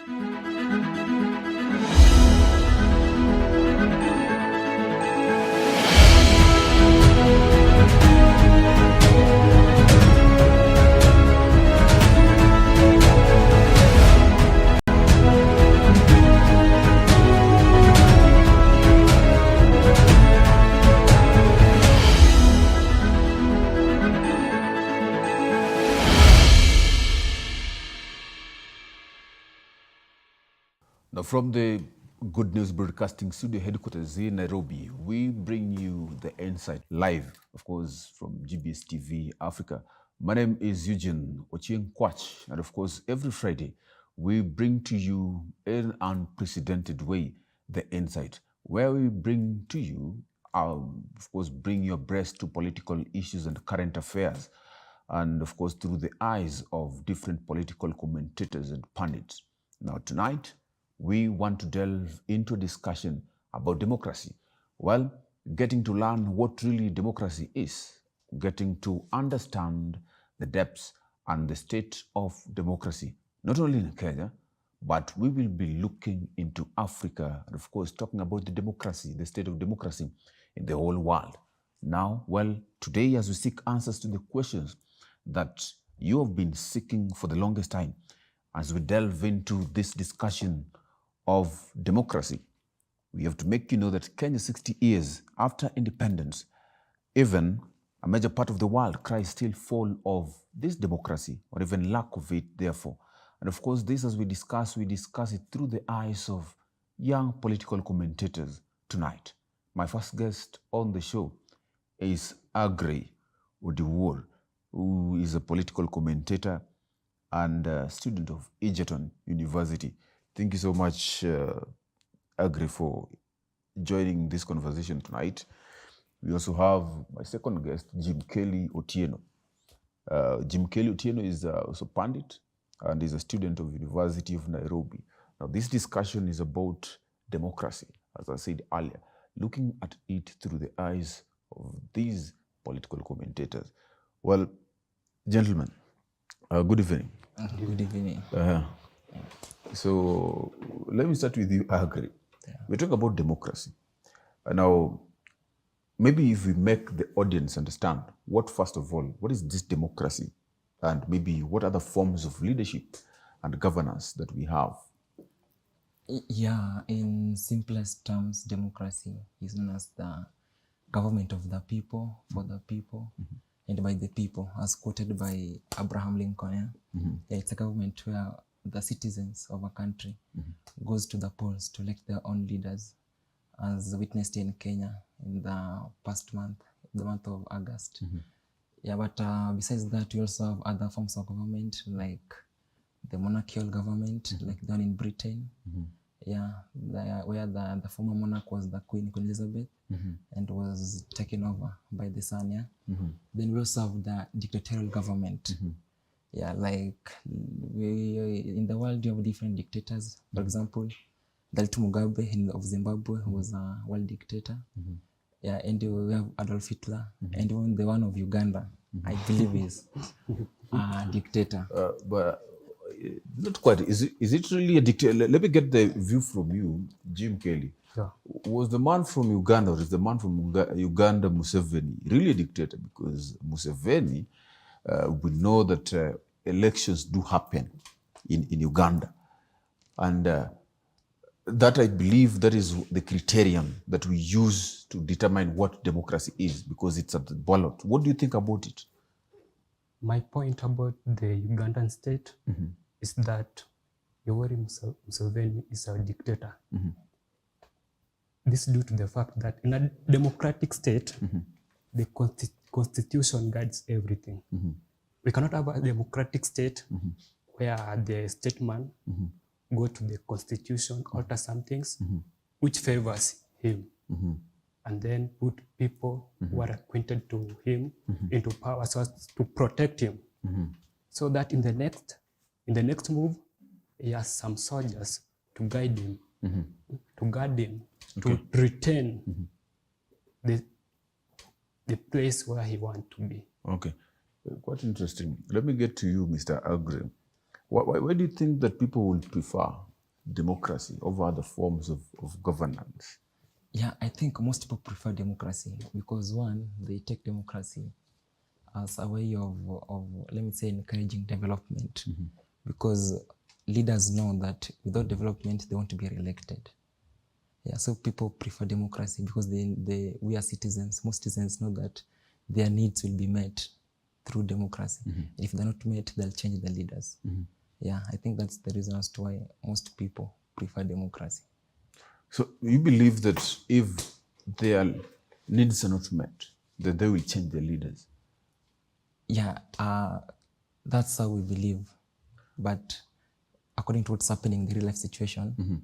Now, from the Good News Broadcasting Studio headquarters in Nairobi, we bring you the Insight live, of course, from GBS TV Africa. My name is Eugene Ochieng Kwach, and of course, every Friday, we bring to you in an unprecedented way the Insight, where we bring to you, of course, bring your breast to political issues and current affairs, and of course, through the eyes of different political commentators and pundits. Now, tonight, we want to delve into a discussion about democracy. Well, getting to learn what really democracy is, getting to understand the depths and the state of democracy, not only in Kenya, but we will be looking into Africa and, of course, talking about the democracy, the state of democracy in the whole world. Now, well, today, as we seek answers to the questions that you have been seeking for the longest time, as we delve into this discussion of democracy, we have to make you know that Kenya, 60 years after independence, even a major part of the world cries still fall of this democracy, or even lack of it, therefore. And of course, this, as we discuss it through the eyes of young political commentators tonight. My first guest on the show is Aggrey Odiwuor, who is a political commentator and a student of Egerton University. Thank you so much, Aggrey, for joining this conversation tonight. We also have my second guest, Jim Kelly Otieno. Jim Kelly Otieno is also a pundit and is a student of University of Nairobi. Now, this discussion is about democracy, as I said earlier, looking at it through the eyes of these political commentators. Well, gentlemen, good evening. Good evening. So let me start with you, Aggrey. Yeah. We talk about democracy. Now, maybe if we make the audience understand first of all, what is this democracy? And maybe what are the forms of leadership and governance that we have? Yeah, in simplest terms, democracy is known as the government of the people, for the people, and by the people, as quoted by Abraham Lincoln. Yeah, it's a government where the citizens of a country goes to the polls to elect their own leaders, as witnessed in Kenya in the past month, the month of August. Yeah, but besides that, we also have other forms of government, like the monarchical government, like the one in Britain. Yeah, where the former monarch was the Queen Elizabeth, and was taken over by the son. Yeah. Then we also have the dictatorial government. Yeah, like in the world, you have different dictators. For example, Daltu Mugabe of Zimbabwe, who was a world dictator. Yeah, and we have Adolf Hitler, and even the one of Uganda, I believe is a dictator. But not quite. Is it really a dictator? Let me get the view from you, Jim Kelly. Yeah. Was the man from Uganda, or is the man from Uganda, Museveni, really a dictator? Because Museveni, we know that elections do happen in Uganda. And that, I believe, that is the criterion that we use to determine what democracy is, because it's at the ballot. What do you think about it? My point about the Ugandan state is that Yoweri Museveni is a dictator. This is due to the fact that in a democratic state, the constitution guides everything. We cannot have a democratic state where the statesman go to the constitution, alter some things which favors him, and then put people who are acquainted to him into power so as to protect him. So that in the next move, he has some soldiers to guide him, to guard him, to retain the place where he wants to be. Okay, quite interesting. Let me get to you, Mr. Aggrey. Why do you think that people will prefer democracy over other forms of governance? Yeah, I think most people prefer democracy because one, they take democracy as a way of let me say, encouraging development. Because leaders know that without development, they want to be re-elected. Yeah, so people prefer democracy because we are citizens. Most citizens know that their needs will be met through democracy. And if they're not met, they'll change the leaders. Yeah, I think that's the reason as to why most people prefer democracy. So you believe that if their needs are not met, that they will change their leaders? Yeah, that's how we believe. But according to what's happening in the real life situation,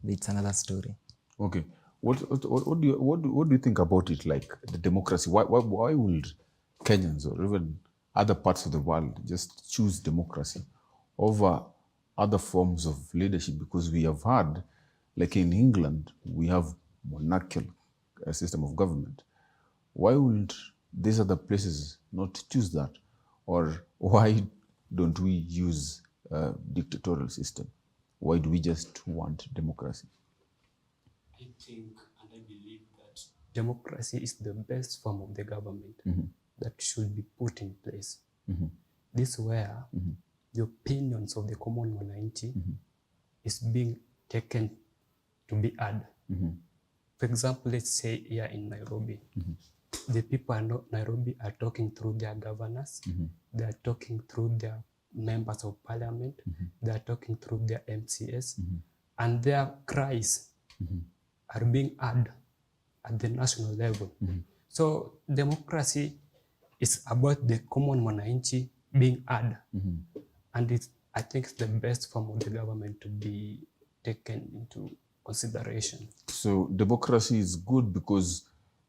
it's another story. Okay. What do you think about it, like the democracy? Why would Kenyans or even other parts of the world just choose democracy over other forms of leadership? Because we have had, like in England, we have monarchical system of government. Why would these other places not choose that? Or why don't we use a dictatorial system? Why do we just want democracy? I think and I believe that democracy is the best form of the government that should be put in place. This is where the opinions of the common wananchi is being taken to be heard. For example, let's say here in Nairobi, the people in Nairobi are talking through their governors, they are talking through their members of parliament, they are talking through their MCS, and their cries are being heard at the national level. So democracy is about the common wananchi being heard. And I think it's the best form of the government to be taken into consideration. So democracy is good because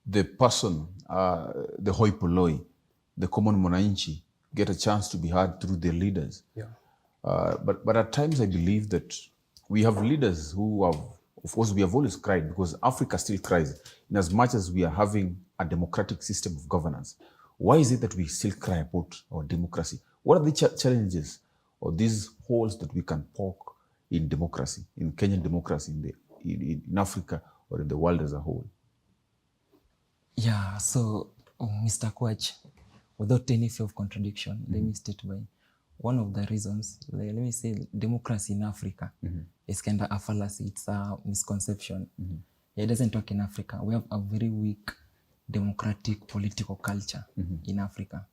the person, the hoi polloi, the common mwananchi, get a chance to be heard through their leaders. Yeah. But at times I believe that we have leaders who have, of course, we have always cried because Africa still cries in as much as we are having a democratic system of governance. Why is it that we still cry about our democracy? What are the challenges or these holes that we can poke in democracy, in Kenyan democracy, in Africa or in the world as a whole? Yeah, so Mr. Kwach, without any fear of contradiction, let me state by one of the reasons, let me say, democracy in Africa is kind of a fallacy. It's a misconception. It doesn't work in Africa. We have a very weak democratic political culture in Africa,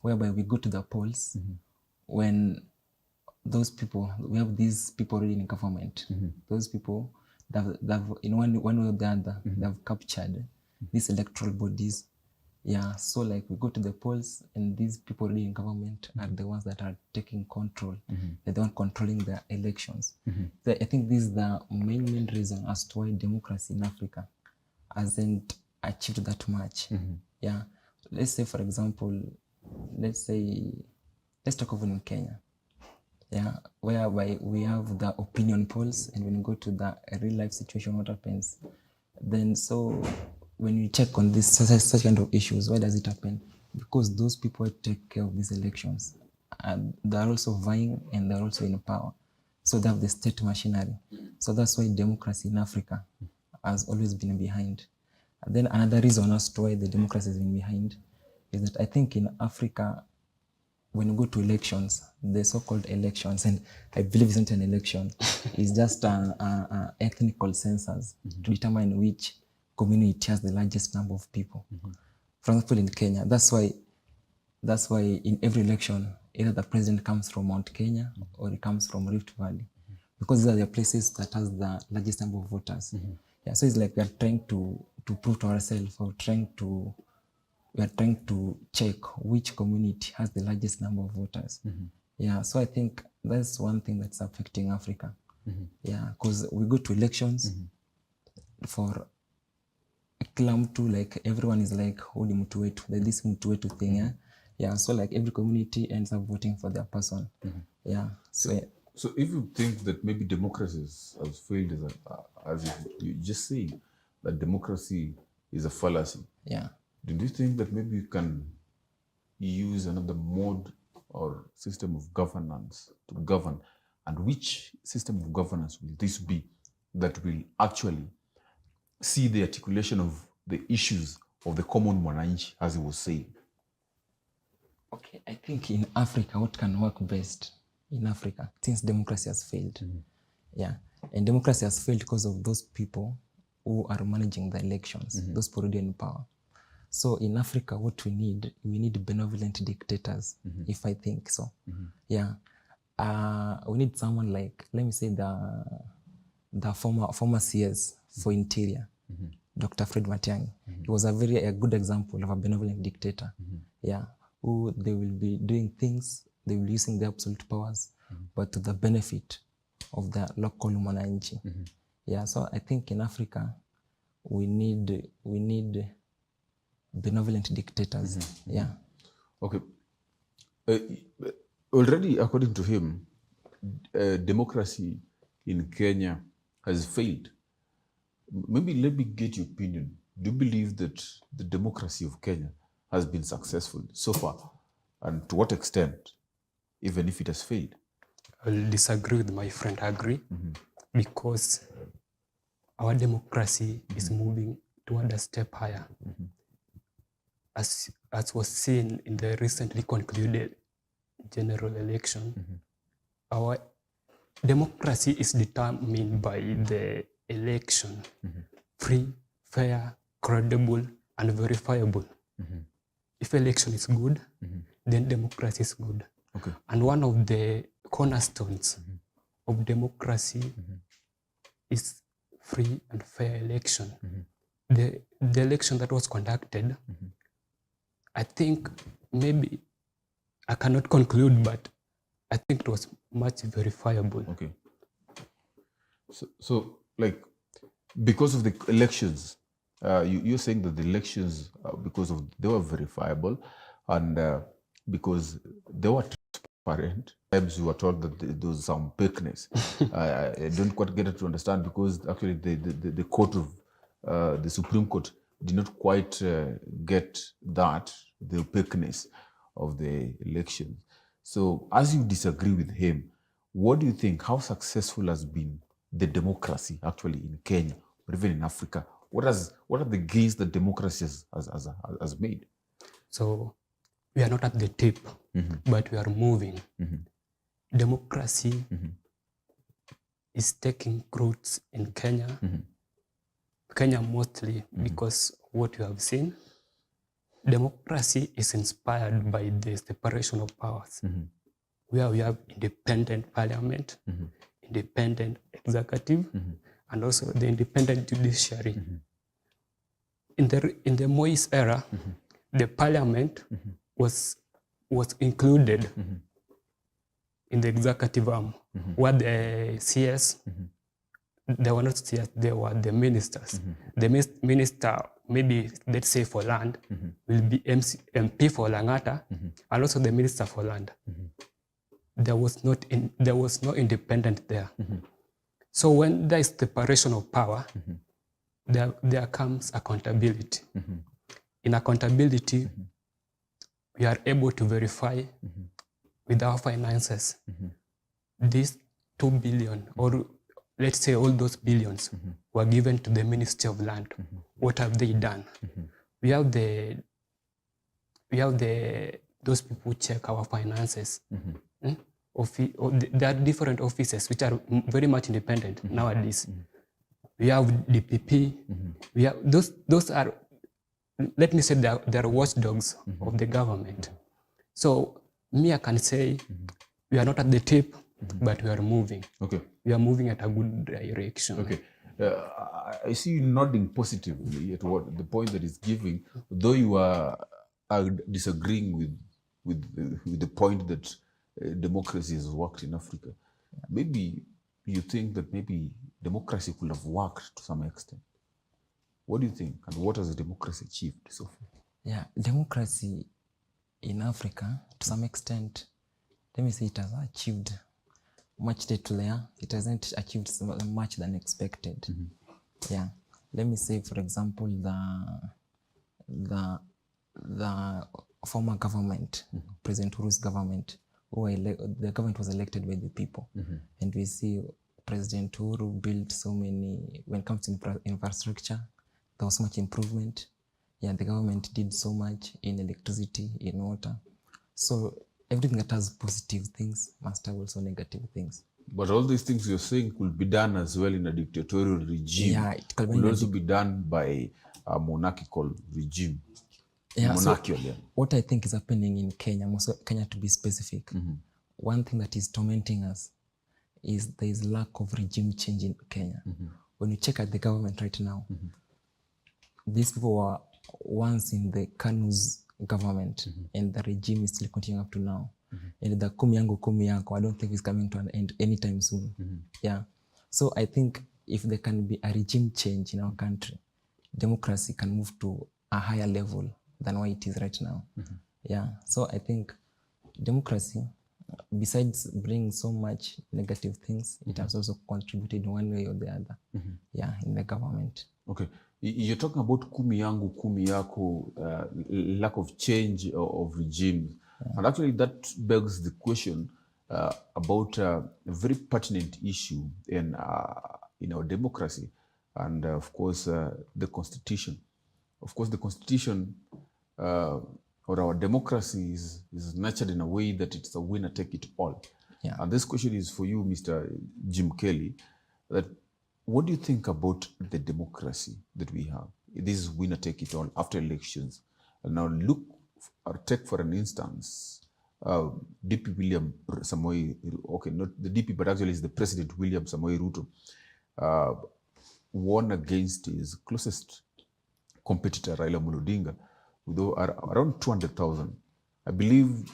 whereby we go to the polls when those people, we have these people already in government. Those people, they've in one way or the other, they've captured these electoral bodies. Yeah, so like we go to the polls and these people already in government are the ones that are taking control. They're the ones controlling the elections. So I think this is the main reason as to why democracy in Africa hasn't achieved that much. Yeah, let's say for example, let's talk of in Kenya. Yeah, whereby we have the opinion polls, and when you go to the real life situation, what happens? Then so when you check on this such kind of issues, why does it happen? Because those people take care of these elections, and they're also vying and they're also in power. So they have the state machinery. So that's why democracy in Africa has always been behind. And then another reason as to why the democracy has been behind is that I think in Africa, when you go to elections, the so-called elections, and I believe it's not an election, it's just an ethnical census to determine which community has the largest number of people. For example, in Kenya, that's why in every election, either the president comes from Mount Kenya or he comes from Rift Valley, because these are the places that has the largest number of voters. Yeah, so it's like we are trying to prove to ourselves, or we are trying to check which community has the largest number of voters. Yeah, so I think that's one thing that's affecting Africa. Yeah, because we go to elections for kila mtu, like everyone is like, huu ni mtu wetu, like this mtu wetu thing. Yeah, so like every community ends up voting for their person. Yeah, so if you think that maybe democracy has failed, as you just say that democracy is a fallacy. Yeah. Do you think that maybe you can use another mode or system of governance to govern And which system of governance will this be that will actually see the articulation of the issues of the common mwananchi, as he was saying? Okay, I think in Africa, what can work best in Africa, since democracy has failed. Yeah, and democracy has failed because of those people who are managing the elections, those people already in power. So in Africa, what we need benevolent dictators, if I think so. Yeah, we need someone like, let me say the former CS for Interior, Dr. Fred Matiang'i. He was a good example of a benevolent dictator. Yeah, who they will be doing things, they will be using their absolute powers, but to the benefit of the local mwananchi. Yeah, so I think in Africa, we need benevolent dictators. Yeah. Okay. Already, according to him, democracy in Kenya has failed. Maybe let me get your opinion. Do you believe that the democracy of Kenya has been successful so far? And to what extent, even if it has failed? I'll disagree with my friend, agree, because our democracy is moving toward a step higher. As was seen in the recently concluded general election, our democracy is determined by the election, free, fair, credible, and verifiable. If election is good, then democracy is good. Okay. And one of the cornerstones of democracy is free and fair election. The election that was conducted, I think maybe I cannot conclude, but I think it was much verifiable. Okay. So like, because of the elections, you're saying that the elections, they were verifiable, and because they were transparent. Times you were told that there was some opaqueness. I don't quite get it to understand, because actually the court of the Supreme Court did not quite get that, the opaqueness of the elections. So as you disagree with him, what do you think, how successful has been the democracy actually in Kenya, or even in Africa? What are the gains that democracy has made? So we are not at the tip, but we are moving. Democracy is taking roots in Kenya. Kenya mostly because what you have seen, democracy is inspired by the separation of powers, where we have independent parliament, independent executive, and also the independent judiciary. In the Moise era, the parliament was included in the executive arm, where the CS, they were not CS, they were the ministers. The minister, maybe let's say for land, will be MP for Langata, and also the minister for land. There was no independent there. So when there is separation of power, there comes accountability. In accountability, we are able to verify with our finances these 2 billion, or let's say all those billions were given to the Ministry of Land. What have they done? We have those people who check our finances. There are different offices which are very much independent nowadays. We have DPP. We have those are, let me say, they are watchdogs of the government. So me, I can say we are not at the tip, but we are moving. Okay. We are moving at a good direction. Okay. I see you nodding positively at what the point that is giving, though you are disagreeing with the point that democracy has worked in Africa. Maybe you think that maybe democracy could have worked to some extent. What do you think? And what has democracy achieved so far? Yeah, democracy in Africa, to some extent, let me say it has achieved much later. It hasn't achieved much than expected. Yeah, let me say, for example, the former government, President Uru's government, the government was elected by the people. And we see President Uhuru built so many, when it comes to infrastructure, there was so much improvement. Yeah, the government did so much in electricity, in water. So everything that has positive things must have also negative things. But all these things you're saying could be done as well in a dictatorial regime. Yeah, it could could also be done by a monarchical regime. Yeah, monarchical, so what I think is happening in Kenya, most Kenya to be specific, one thing that is tormenting us is there is lack of regime change in Kenya. When you check at the government right now, these people were once in the KANU's government, and the regime is still continuing up to now. And the kumi yangu kumi yako, I don't think it's coming to an end anytime soon. Yeah. So I think if there can be a regime change in our country, democracy can move to a higher level than what it is right now. Yeah. So I think democracy, besides bringing so much negative things, it has also contributed one way or the other. Yeah, in the government. Okay. You're talking about kumi yangu, kumi yako, lack of change of regime. And actually that begs the question about a very pertinent issue in our democracy and of course the Constitution. Of course the Constitution or our democracy is nurtured in a way that it's a winner take it all. Yeah. And this question is for you, Mr. Jim Kelly, that what do you think about the democracy that we have? This is winner take it all after elections. And now look, or take for an instance, DP William Samoei, okay, not the DP, but actually it's the President William Samoei Ruto, won against his closest competitor, Raila Odinga, with around 200,000. I believe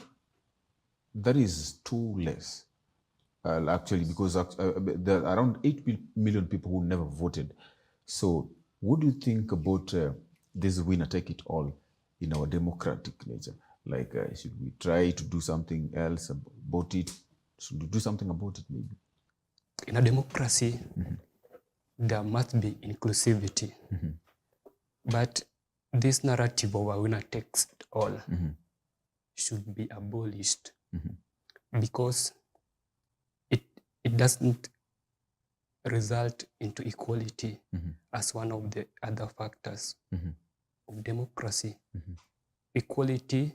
that is too less. Actually, because there are around 8 million people who never voted. So what do you think about this winner take it all in our democratic nature? Like, should we try to do something else about it? Should we do something about it maybe? In a democracy, there must be inclusivity. But this narrative of a winner takes it all should be abolished because it doesn't result into equality as one of the other factors of democracy. Equality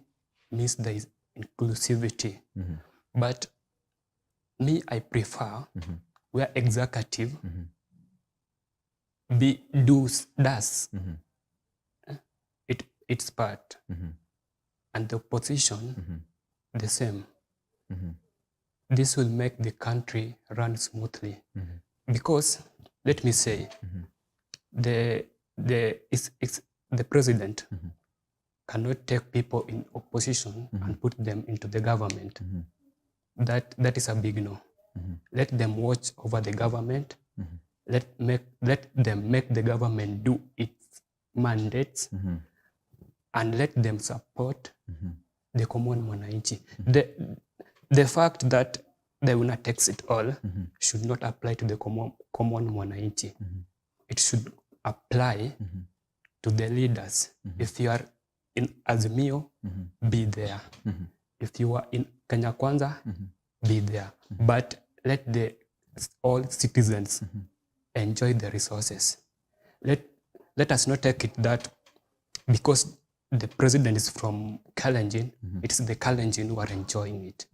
means there is inclusivity. But me, I prefer where executive does its part and the opposition the same. This will make the country run smoothly. Because, let me say, the president cannot take people in opposition and put them into the government. That is a big no. Let them watch over the government. Let them make the government do its mandates, and let them support the common mwananchi. The fact that the winner takes it all should not apply to the common mwananchi. It should apply to the leaders. If you are in Azimio, be there. If you are in Kenya Kwanza, be there. But let all citizens enjoy the resources. Let us not take it that because the president is from Kalenjin, it is the Kalenjin who are enjoying it.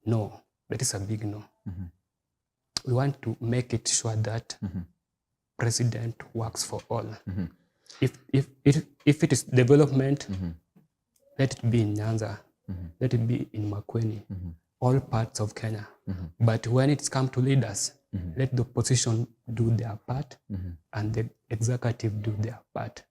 No, that is a big no. We want to make it sure that president works for all. If it is development, let it be in Nyanza, let it be in Makueni, all parts of Kenya. But when it's come to leaders, let the opposition do their part and the executive do their part.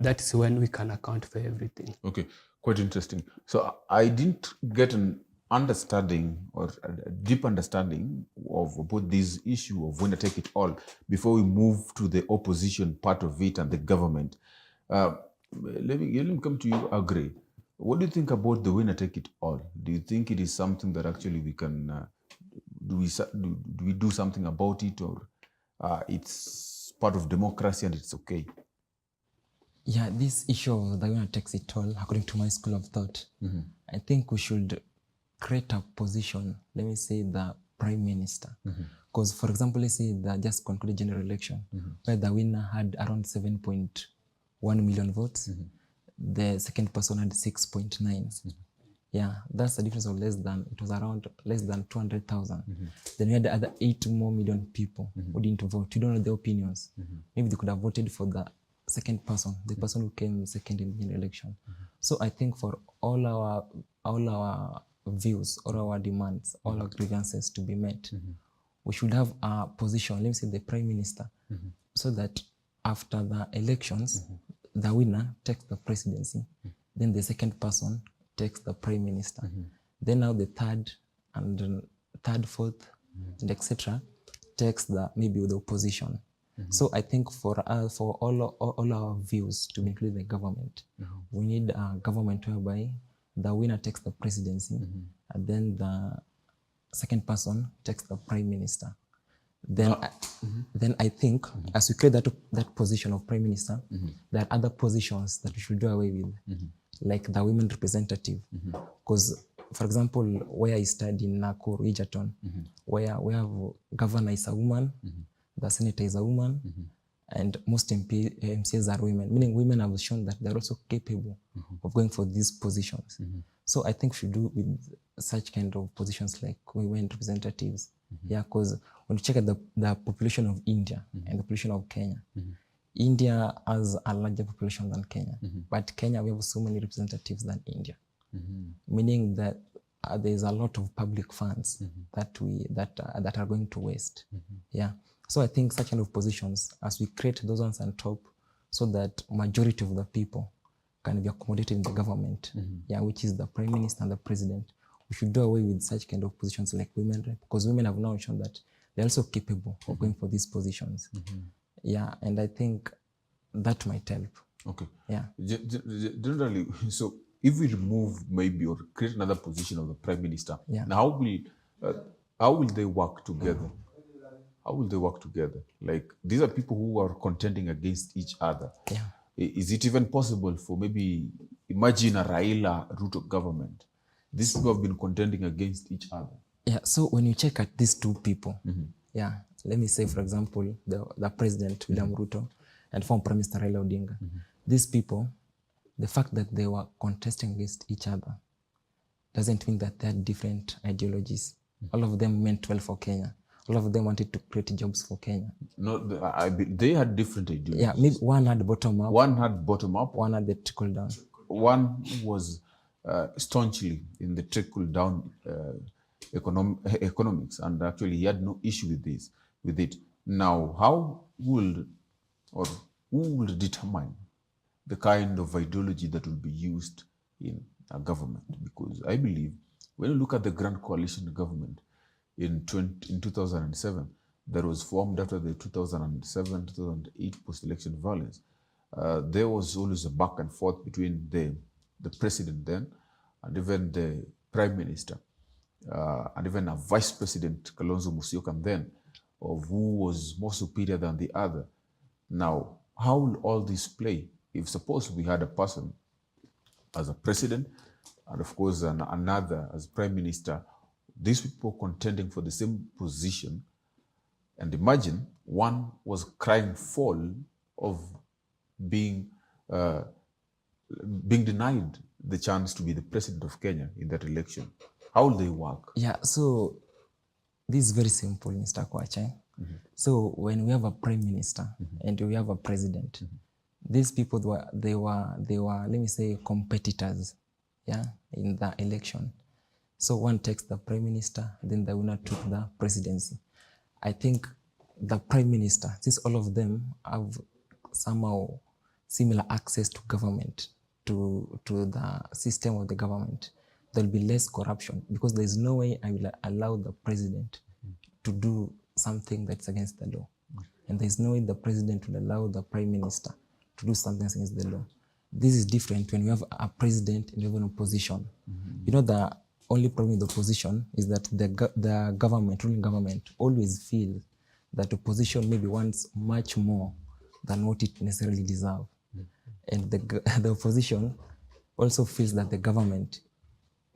That is when we can account for everything. Okay, quite interesting. So I didn't get an understanding or a deep understanding of about this issue of winner take it all before we move to the opposition part of it and the government. Let me come to you, Agre. What do you think about the winner take it all? Do you think it is something that actually we can do we do something about it, or it's part of democracy and it's okay? Yeah, this issue of the winner takes it all, according to my school of thought, I think we should create a position, let me say the prime minister. Because, for example, let's say the just concluded general election, where the winner had around 7.1 million votes, the second person had 6.9. Yeah, that's a difference of it was around less than 200,000. Then we had the other 8 more million people who didn't vote. You don't know their opinions. Maybe they could have voted for the second person, the person who came second in the election. So I think for all our views, all our demands, all our grievances to be met, we should have a position, let me say the prime minister, so that after the elections, the winner takes the presidency, then the second person takes the prime minister. Then now the third and third, fourth, and etc. takes maybe the opposition. So I think for all our views to include the government, we need a government whereby the winner takes the presidency, and then the second person takes the prime minister. Then, then I think as we create that position of prime minister, there are other positions that we should do away with, like the women representative. Because, for example, where I studied in Nakuru, Egerton, where we have governor is a woman, the senator is a woman, and most MCs are women, meaning women have shown that they're also capable of going for these positions. So I think we should do with such kind of positions like women representatives. Yeah, because when you check at the population of India and the population of Kenya, India has a larger population than Kenya, but Kenya we have so many representatives than India, meaning that there's a lot of public funds that are going to waste. Yeah, so I think such kind of positions, as we create those ones on top, so that majority of the people can be accommodated in the government, yeah, which is the prime minister and the president. We should do away with such kind of positions like women rep, because women have now shown that they're also capable of going for these positions. Yeah, and I think that might help. Okay. Yeah. Generally, so if we remove maybe or create another position of the prime minister, now how will they work together? How will they work together? Like, these are people who are contending against each other. Yeah. Is it even possible for maybe, imagine a Raila-Ruto government? These people have been contending against each other. Yeah, so when you check at these two people, yeah, let me say, for example, the president, William Ruto, and former Prime Minister Raila Odinga, these people, the fact that they were contesting against each other doesn't mean that they had different ideologies. All of them meant well for Kenya. All of them wanted to create jobs for Kenya. No, they had different ideologies. Yeah, maybe one had bottom up. One had bottom up. One had the trickle down. One was staunchly in the trickle down economics, and actually he had no issue with it. Now, who will determine the kind of ideology that will be used in a government? Because I believe when you look at the Grand Coalition government in 2007, that was formed after the 2007-2008 post-election violence, there was always a back and forth between the president then and even the prime minister, and even a vice president, Kalonzo Musyoka, then, of who was more superior than the other. Now, how will all this play? If suppose we had a person as a president, and of course another as prime minister, these people contending for the same position, and imagine one was crying foul of being denied the chance to be the president of Kenya in that election. How will they work? Yeah, so this is very simple, Mr. Kwache. So when we have a prime minister and we have a president, these people they were let me say competitors, yeah, in the election. So one takes the prime minister, then the winner took the presidency. I think the prime minister, since all of them have somehow similar access to government, to the system of the government, there'll be less corruption, because there's no way I will allow the president to do something that's against the law. And there's no way the president will allow the prime minister to do something against the law. This is different when we have a president and we have an opposition. You know, the only problem with the opposition is that the government, ruling government, always feel that opposition maybe wants much more than what it necessarily deserves. And the opposition also feels that the government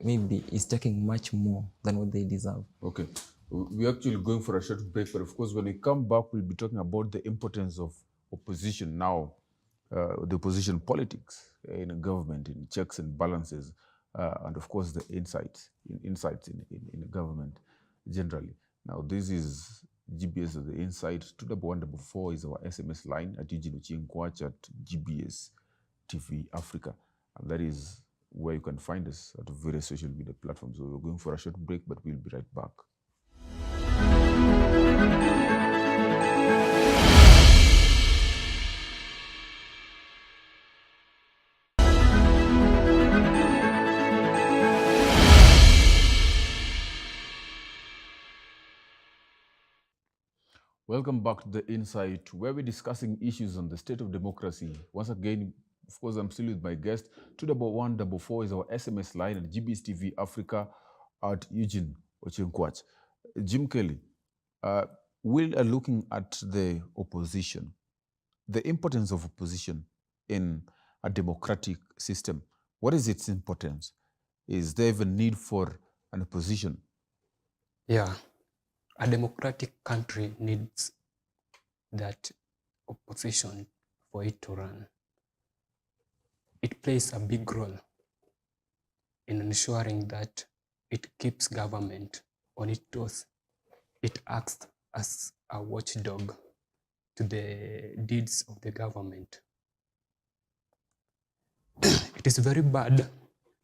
maybe is taking much more than what they deserve. Okay. We're actually going for a short break, but of course, when we come back, we'll be talking about the importance of opposition now, the opposition politics in a government, in checks and balances, and of course, the insights in government generally. Now, this is GBS of the Insight. 21144 is our SMS line at Eugene Ochieng at GBS TV Africa. And that is where you can find us at various social media platforms. So we're going for a short break, but we'll be right back. Welcome back to The Insight, where we're discussing issues on the state of democracy. Once again, of course, I'm still with my guest. 21144 is our SMS line at GBS TV Africa at Eugene Ochieng. Jim Kelly, we are looking at the opposition, the importance of opposition in a democratic system. What is its importance? Is there even need for an opposition? Yeah, a democratic country needs that opposition for it to run. It plays a big role in ensuring that it keeps government on its toes. It acts as a watchdog to the deeds of the government. It is very bad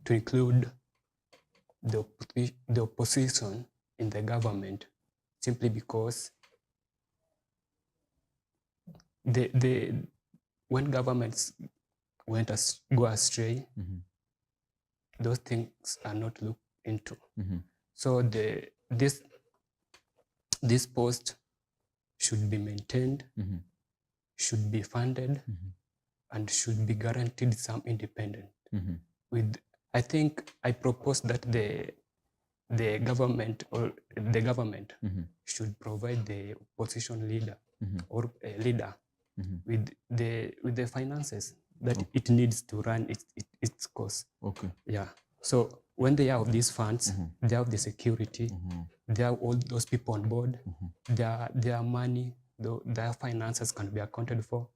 to include the opposition in the government simply because when governments go astray, those things are not looked into. So this post should be maintained, should be funded, and should be guaranteed some independence. I think I propose that the government should provide the opposition leader or a leader with the finances that it needs to run its course. Okay. Yeah. So when they have these funds, they have the security, they have all those people on board, their money, their finances can be accounted for,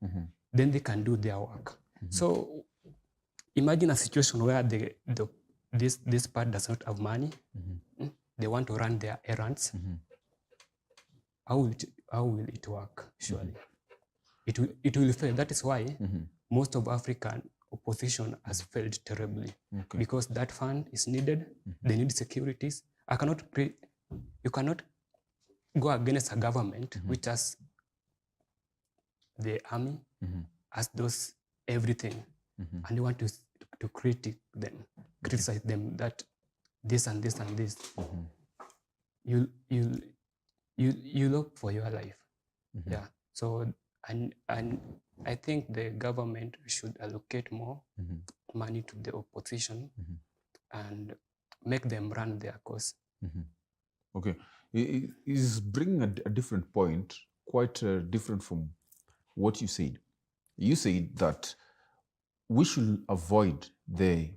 then they can do their work. So imagine a situation where this part does not have money, they want to run their errands. How will it work? Surely it will fail. That is why most of African opposition has failed terribly, because that fund is needed. They need securities. You cannot go against a government which has the army, has those everything, and you want to criticize them that this and this and this. You look for your life. Yeah. So and I think the government should allocate more money to the opposition and make them run their course. Okay. It is bringing a different point, quite different from what you said. You said that we should avoid the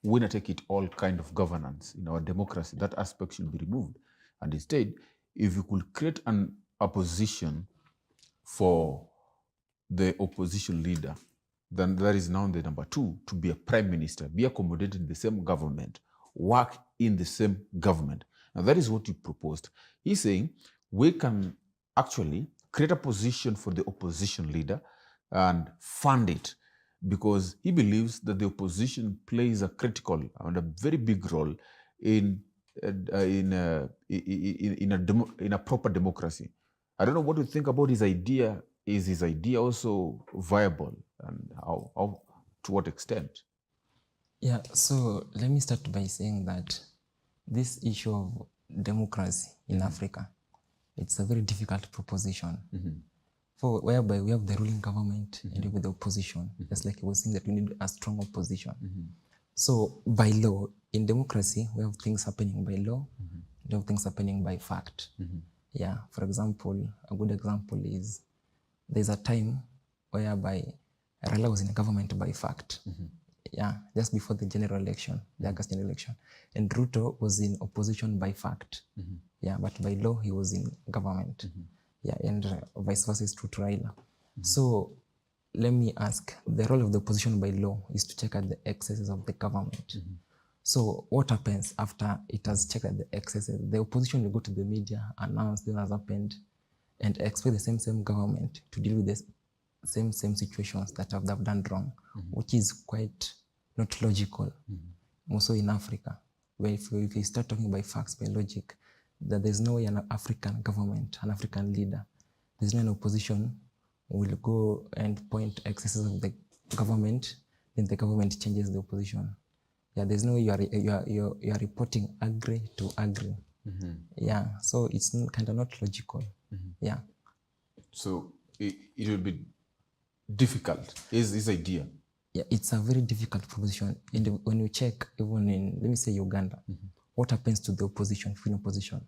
winner-take-it-all kind of governance in our democracy. That aspect should be removed. And instead, if you could create an opposition for the opposition leader, then that is now the number two, to be a prime minister, be accommodated in the same government, work in the same government. And that is what you proposed. He's saying we can actually create a position for the opposition leader and fund it, because he believes that the opposition plays a critical and a very big role in a proper democracy. I don't know what you think about his idea. Is his idea also viable, and how to what extent? Yeah, so let me start by saying that this issue of democracy in Africa, it's a very difficult proposition. For whereby we have the ruling government and with the opposition, just like he was saying that we need a strong opposition. So by law, in democracy, we have things happening by law, we have things happening by fact. Yeah, for example, a good example is there's a time whereby Raila was in government by fact. Yeah, just before the general election, the August general election. And Ruto was in opposition by fact. Yeah, but by law, he was in government. Yeah, and vice versa is true to Raila. So let me ask, the role of the opposition by law is to check out the excesses of the government. So what happens after it has checked out the excesses? The opposition will go to the media, announce what has happened, and expect the same government to deal with the same situations that have done wrong, which is quite not logical. Also in Africa, where if we start talking by facts, by logic, that there's no way an African government, an African leader, there's no an opposition will go and point excesses of the government, then the government changes the opposition. Yeah, there's no way you are reporting agree to agree. Yeah, so it's kind of not logical. Yeah. So it will be difficult, is this idea? Yeah, it's a very difficult proposition. And when you check, even in, let me say, Uganda, what happens to the opposition, free opposition?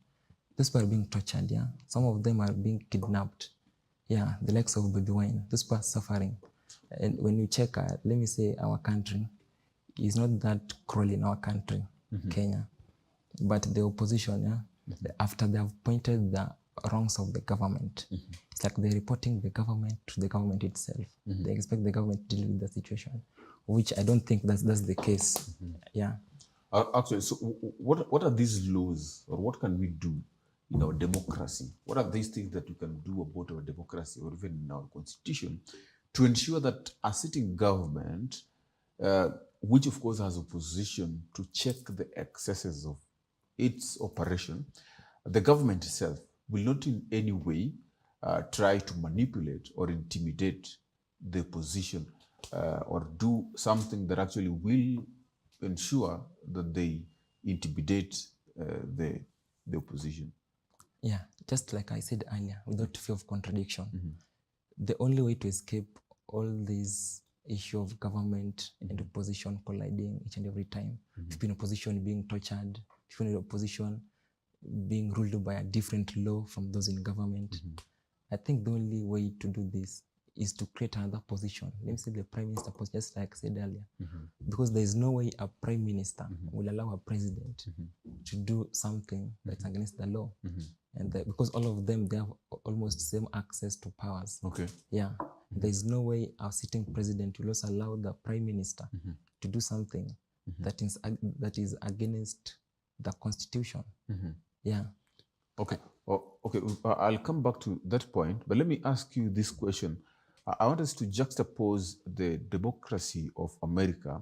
Those people are being tortured, yeah? Some of them are being kidnapped. Yeah, the likes of Baby Wine, those people are suffering. And when you check, let me say, our country, it's not that cruel in our country, Kenya. But the opposition, yeah, after they have pointed the wrongs of the government, it's like they're reporting the government to the government itself. They expect the government to deal with the situation, which I don't think that's the case. Yeah. Actually, so what are these laws, or what can we do in our democracy? What are these things that we can do about our democracy, or even in our constitution, to ensure that a sitting government, which of course has opposition, to check the excesses of its operation, the government itself will not in any way try to manipulate or intimidate the opposition, or do something that actually will ensure that they intimidate the opposition? Yeah, just like I said earlier, without fear of contradiction, the only way to escape all these issue of government and opposition colliding each and every time, people in opposition being tortured, people in opposition being ruled by a different law from those in government. I think the only way to do this is to create another position. Let me say the prime minister position, just like I said earlier, because there is no way a prime minister will allow a president to do something that's against the law. And because all of them, they have almost same access to powers. Okay. Yeah. There is no way a sitting president will also allow the prime minister to do something that is against the constitution. Yeah. Okay. Okay. I'll come back to that point, but let me ask you this question. I want us to juxtapose the democracy of America,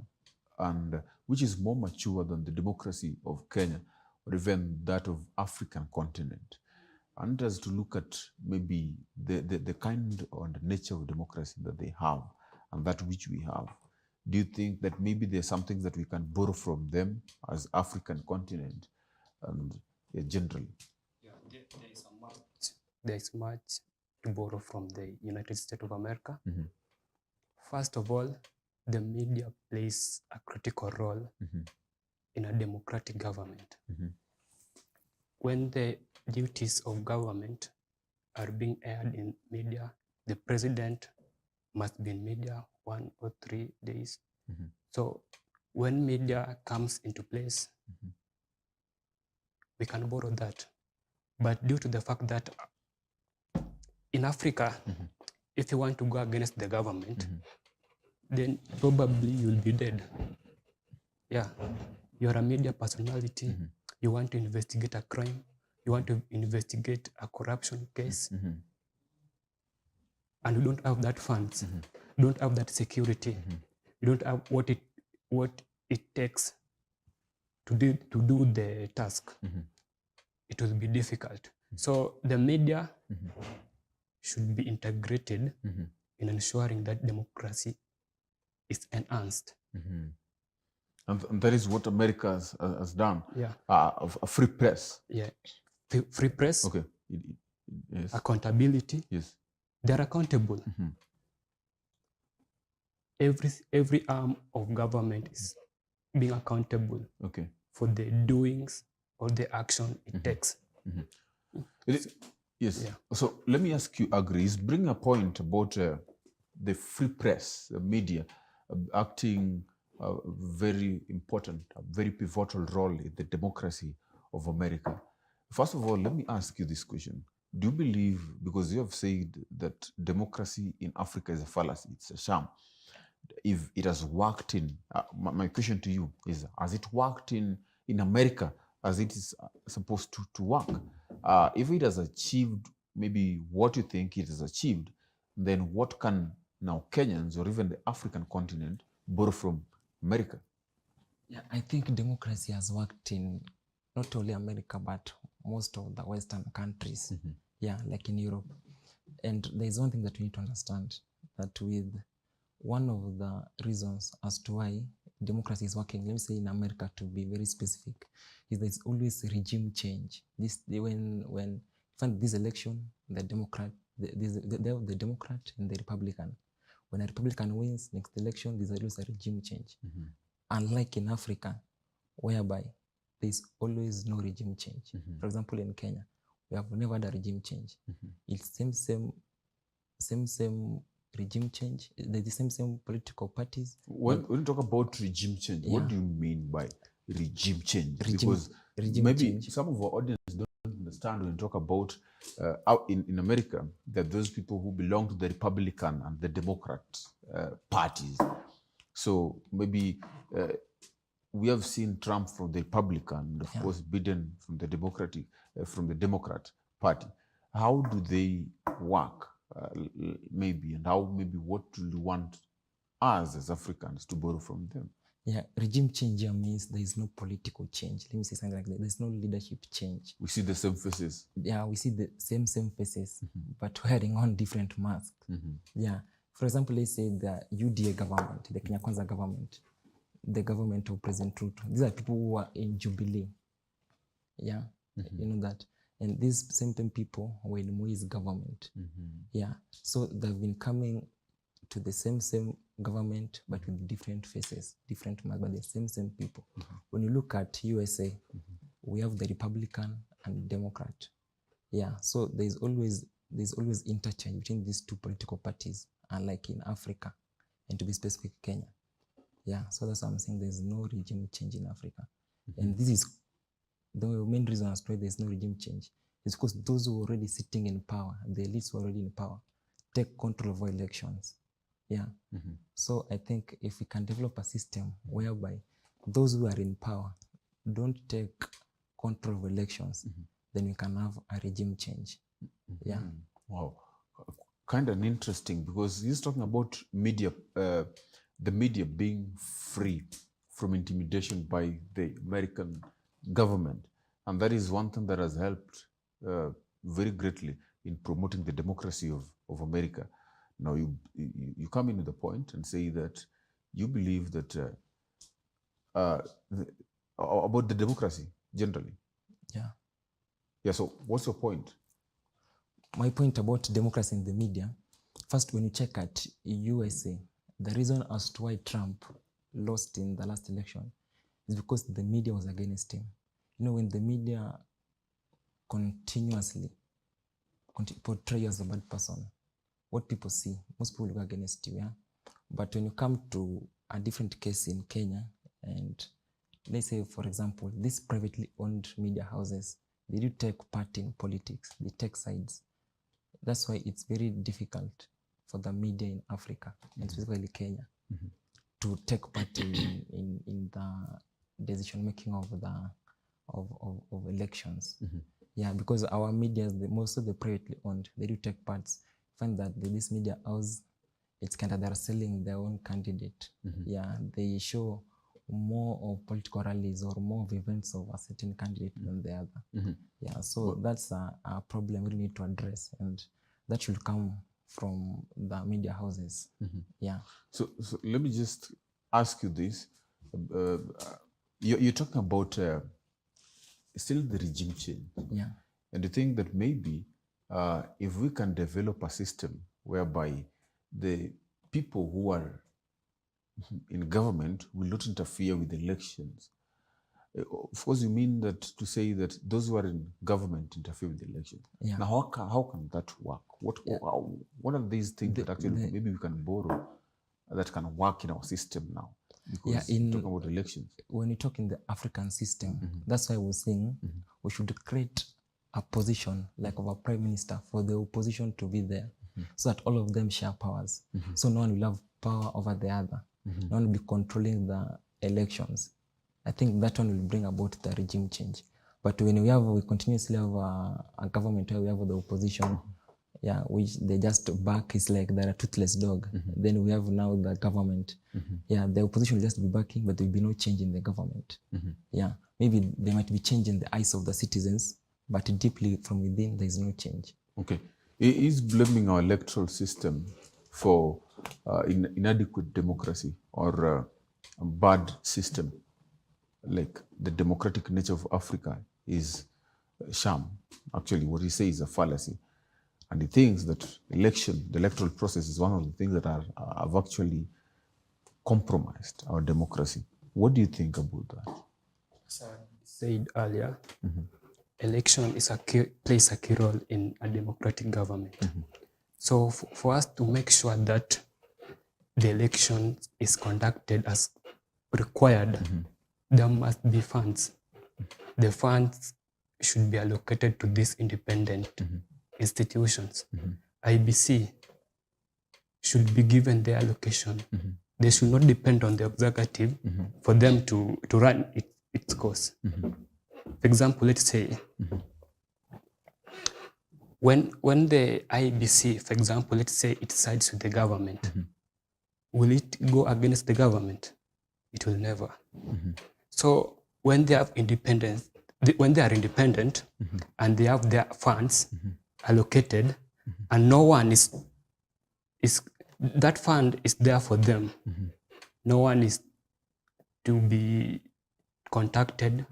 and which is more mature than the democracy of Kenya, or even that of African continent. I want us to look at maybe the kind or the nature of democracy that they have and that which we have. Do you think that maybe there's some things that we can borrow from them as African continent, and generally? Yeah, there is much to borrow from the United States of America. First of all, the media plays a critical role in a democratic government. When the duties of government are being aired in media, the president must be in media 1 or 3 days. So when media comes into place, we can borrow that. But due to the fact that in Africa, if you want to go against the government, then probably you'll be dead. Yeah, you're a media personality. You want to investigate a crime. You want to investigate a corruption case. And you don't have that funds. You don't have that security. You don't have what it takes to do the task. It will be difficult. So the media should be integrated in ensuring that democracy is enhanced. And that is what America has done. Yeah. A free press. Yeah. Free press. Okay. Yes. Accountability. Yes. They're accountable. Every arm of government is being accountable for the doings or the action it takes. Yes. Yeah. So let me ask you, Agris, bring a point about the free press, the media, acting a very important, a very pivotal role in the democracy of America. First of all, let me ask you this question. Do you believe, because you have said that democracy in Africa is a fallacy, it's a sham, if it has worked in, my question to you is, has it worked in America as it is supposed to work? If it has achieved maybe what you think it has achieved, then what can now Kenyans or even the African continent borrow from America? Yeah, I think democracy has worked in not only America, but most of the Western countries. Yeah, like in Europe. And there's one thing that we need to understand, that with one of the reasons as to why democracy is working, let me say in America to be very specific, is there's always regime change. When find this election, the Democrat and the Republican. When a Republican wins next election, there's always a regime change. Unlike in Africa, whereby there's always no regime change. For example, in Kenya, we have never had a regime change. It's same regime change. They're the same political parties. When you talk about regime change, what do you mean by regime change? Because regime maybe change. some of our audience don't understand when you talk about in America, that those people who belong to the Republican and the Democrat parties. So maybe we have seen Trump from the Republican, and of course Biden from the Democrat Party. How do they work? Maybe, and how maybe what do you want us as Africans to borrow from them? Yeah, regime change here means there is no political change. Let me say something like that. There's no leadership change. We see the same faces. Yeah, we see the same faces, but wearing on different masks. Yeah. For example, let's say the UDA government, the Kenya Kwanza government, the government of President Ruto. These are people who are in Jubilee. Yeah, you know that. And these same people were in Moi's government. Yeah, so they've been coming to the same government, but with different faces, different masks, but the same people. When you look at USA, we have the Republican and Democrat. Yeah, so there's always interchange between these two political parties, unlike in Africa, and to be specific, Kenya. Yeah, so that's why I'm saying there's no regime change in Africa. And this is the main reason as to why there's no regime change is because those who are already sitting in power, the elites who are already in power, take control of elections. Yeah. So I think if we can develop a system whereby those who are in power don't take control of elections, then we can have a regime change. Yeah. Wow. Kind of interesting, because he's talking about media, the media being free from intimidation by the American government. And that is one thing that has helped very greatly in promoting the democracy of America. Now you come in with a point and say that you believe that about the democracy generally. Yeah. Yeah, so what's your point? My point about democracy in the media, first, when you check at USA, the reason as to why Trump lost in the last election is because the media was against him. You know, when the media continuously portray you as a bad person, what people see, most people look against you, yeah? But when you come to a different case in Kenya, and let's say, for example, these privately owned media houses, they do take part in politics, they take sides. That's why it's very difficult for the media in Africa, and specifically Kenya, to take part in the decision making of elections. Yeah, because our media, most of the privately owned, they do take parts. Find that this media house, it's kind of they're selling their own candidate. Yeah, they show more of political rallies or more of events of a certain candidate than the other. Yeah, so that's a problem we need to address, and that should come from the media houses. Yeah. So let me just ask you this. You're talking about still the regime change. Yeah. And you think that maybe if we can develop a system whereby the people who are in government will not interfere with elections. Of course, you mean that to say that those who are in government interfere with the election. Yeah. Now, how can that work? What are these things that actually maybe we can borrow that can work in our system now? Because Yeah, talking about elections. when you talk in the African system, that's why I was saying we should create a position like of a prime minister for the opposition to be there, so that all of them share powers. So no one will have power over the other. No one will be controlling the elections. I think that one will bring about the regime change. But when we continuously have a government where we have the opposition, which they just back is like they're a toothless dog. Then we have now the government. The opposition will just be backing, but there will be no change in the government. Maybe there might be change in the eyes of the citizens, but deeply from within, there is no change. Okay. He is blaming our electoral system for inadequate democracy or a bad system. Like the democratic nature of Africa is a sham. Actually, what he says is a fallacy. And he thinks that the electoral process is one of the things that have actually compromised our democracy. What do you think about that? As I said earlier, election plays a key role in a democratic government. So for us to make sure that the election is conducted as required, there must be funds. The funds should be allocated to these independent institutions. IBC should be given their allocation. They should not depend on the executive for them to run its course. For example, let's say when the IBC, for example, let's say it sides with the government, will it go against the government? It will never. So when they have independence, when they are independent and they have their funds allocated, and no one is that fund is there for them. No one is to be contacted.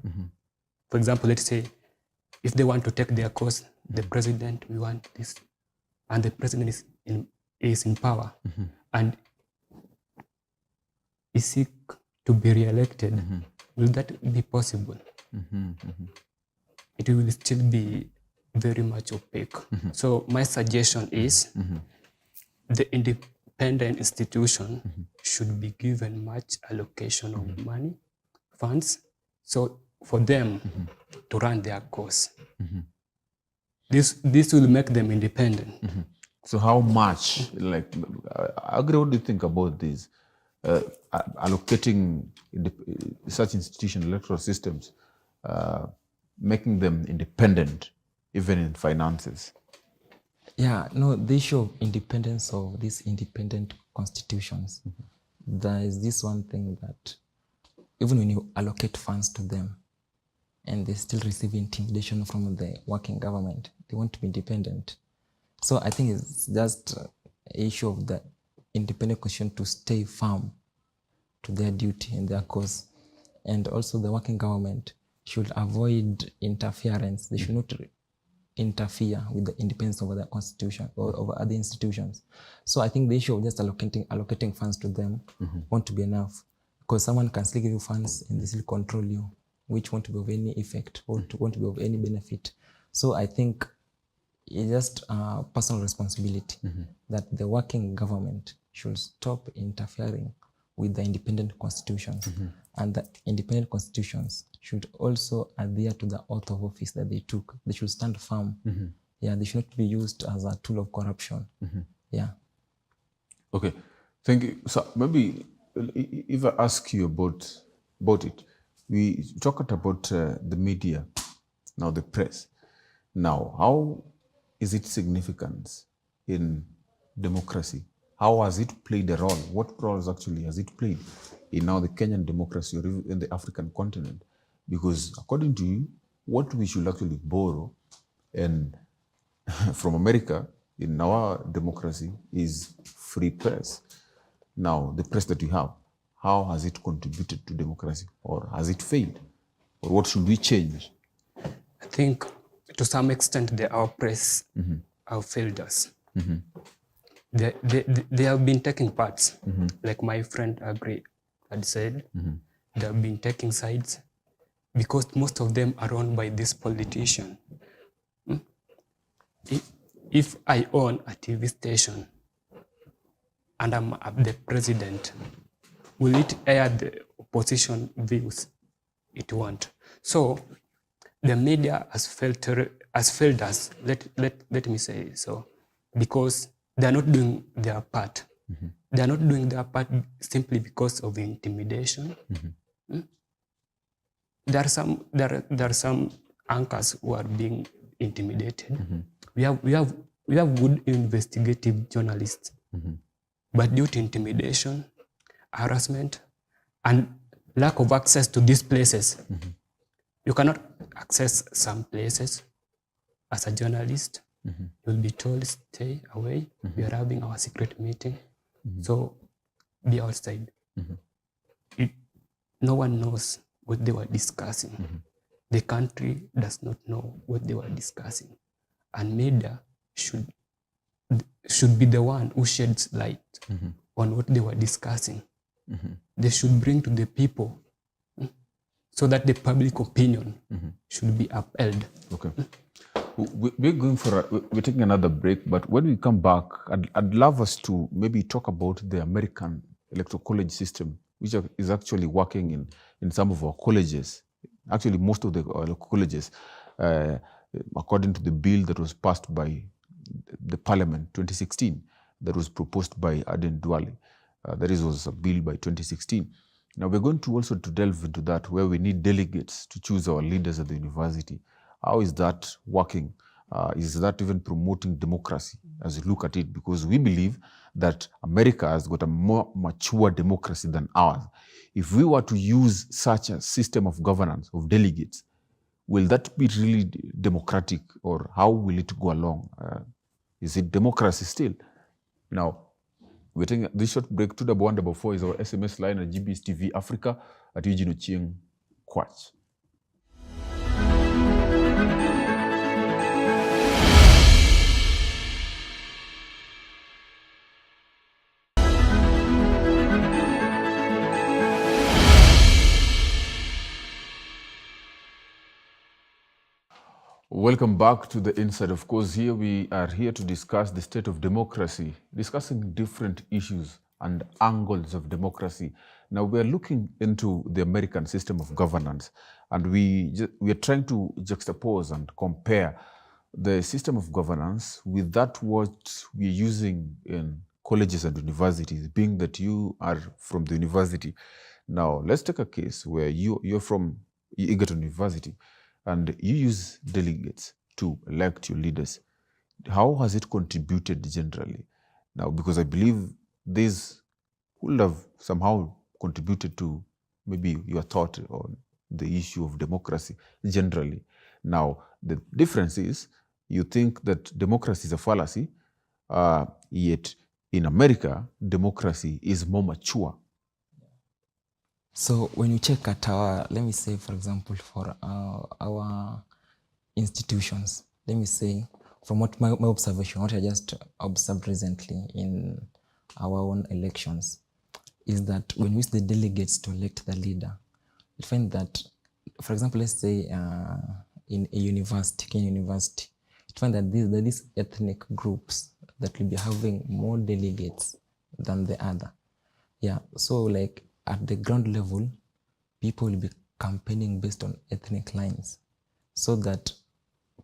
For example, let's say if they want to take their course, the president, we want this, and the president is in power and is seek to be re-elected. Will that be possible? It will still be very much opaque. So my suggestion is the independent institution should be given much allocation of money, funds, so for them to run their course. This will make them independent. So how much, like, Agri, what do you think about this? Allocating such institutions, electoral systems, making them independent, even in finances? The issue of independence of these independent constitutions, there is this one thing that even when you allocate funds to them and they still receive intimidation from the working government, they want to be independent. So I think it's just an issue of the independent constitution to stay firm to their duty and their cause. And also the working government should avoid interference. They should not interfere with the independence of the constitution or of other institutions. So I think the issue of just allocating funds to them won't be enough, because someone can still give you funds and they still control you, which won't be of any effect or won't be of any benefit. So I think it's just a personal responsibility that the working government should stop interfering with the independent constitutions. And the independent constitutions should also adhere to the oath of office that they took. They should stand firm. They should not be used as a tool of corruption. Okay, thank you. So maybe if I ask you about it, we talked about the media, now the press. Now, how is it significant in democracy? How has it played a role? What roles actually has it played in now the Kenyan democracy or in the African continent? Because according to you, what we should actually borrow and from America in our democracy is free press. Now, the press that we have, how has it contributed to democracy, or has it failed? Or what should we change? I think to some extent our press have failed us. They have been taking parts, like my friend Agri had said. They have been taking sides because most of them are owned by this politician. If I own a TV station and I'm the president, will it air the opposition views it want? So the media has failed us. Let me say so, because they are not doing their part. They are not doing their part simply because of intimidation. There are some anchors who are being intimidated. We have good investigative journalists, but due to intimidation, harassment, and lack of access to these places, you cannot access some places. As a journalist, you'll be told, stay away. We are having our secret meeting, so be outside. No one knows what they were discussing. The country does not know what they were discussing, and media should be the one who sheds light on what they were discussing. They should bring to the people so that the public opinion should be upheld. Okay. We're taking another break, but when we come back, I'd love us to maybe talk about the American electoral college system, which is actually working in some of our colleges, actually most of the colleges, according to the bill that was passed by the Parliament 2016, that was proposed by Aden Duale. That was a bill by 2016. Now we're going to also to delve into that, where we need delegates to choose our leaders at the university. How is that working? Is that even promoting democracy as we look at it? Because we believe that America has got a more mature democracy than ours. If we were to use such a system of governance, of delegates, will that be really democratic, or how will it go along? Is it democracy still? Now, we're taking this short break. 21144 is our SMS line at GBS TV Africa at Eugene Ochieng Kwach. Welcome back to the Inside. Of course, here we are here to discuss the state of democracy, discussing different issues and angles of democracy. Now, we're looking into the American system of governance, and we are trying to juxtapose and compare the system of governance with that what we're using in colleges and universities, being that you are from the university. Now, let's take a case where you're from Egerton University, and you use delegates to elect your leaders. How has it contributed generally? Now, because I believe this would have somehow contributed to maybe your thought on the issue of democracy generally. Now, the difference is you think that democracy is a fallacy, yet in America, democracy is more mature. So when you check at our, let me say, for example, for our institutions, let me say, from what my observation, what I just observed recently in our own elections, is that when we use the delegates to elect the leader, we find that, for example, let's say in a university, Kenya University, you find that these ethnic groups that will be having more delegates than the other. Yeah, so like at the ground level, people will be campaigning based on ethnic lines, so that,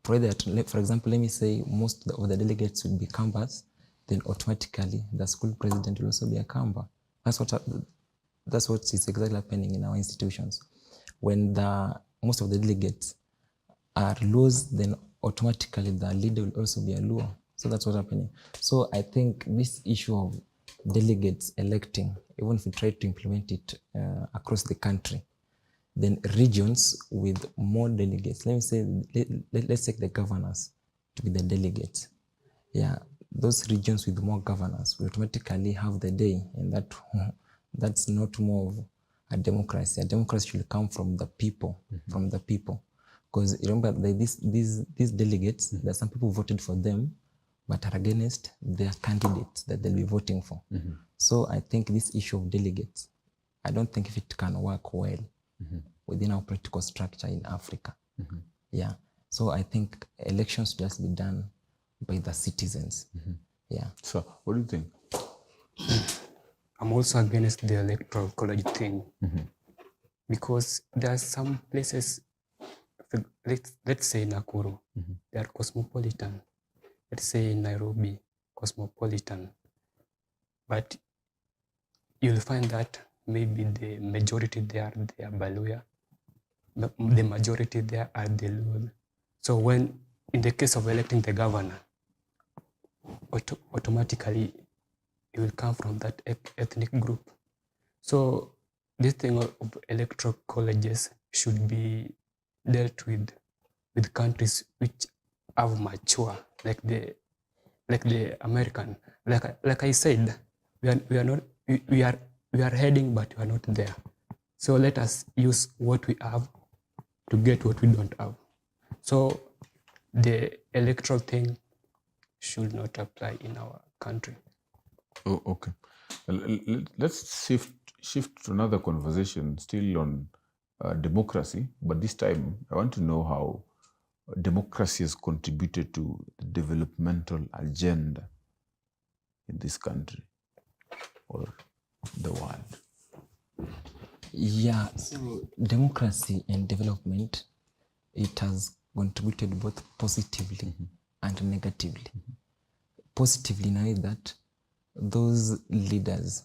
for example, let me say most of the delegates will be Kambas, then automatically the school president will also be a Kamba. That's what is exactly happening in our institutions. When most of the delegates are Luos, then automatically the leader will also be a Luo. So that's what's happening. So I think this issue of delegates electing, even if we try to implement it across the country, then regions with more delegates, let me say, let's take the governors to be the delegates. Yeah, those regions with more governors will automatically have the day, and that's not more of a democracy. A democracy should come from the people, from the people. Because remember, these delegates, there are some people who voted for them, but are against their candidates that they'll be voting for. So I think this issue of delegates, I don't think if it can work well within our political structure in Africa. Yeah. So I think elections should just be done by the citizens. Yeah. So what do you think? I'm also against the electoral college thing because there are some places, let's say Nakuru, they are cosmopolitan. Let's say Nairobi, cosmopolitan. But you'll find that maybe the majority there, they are Baluya. The majority there are the Luo. So when, in the case of electing the governor, automatically it will come from that ethnic group. So this thing of electoral colleges should be dealt with countries which have mature, like the American. Like I said, we are heading, but we are not there. So let us use what we have to get what we don't have. So the electoral thing should not apply in our country. Oh, okay. Let's shift to another conversation, still on democracy, but this time I want to know how democracy has contributed to the developmental agenda in this country or the world. Yeah, so democracy and development, it has contributed both positively and negatively. Positively in a way that those leaders,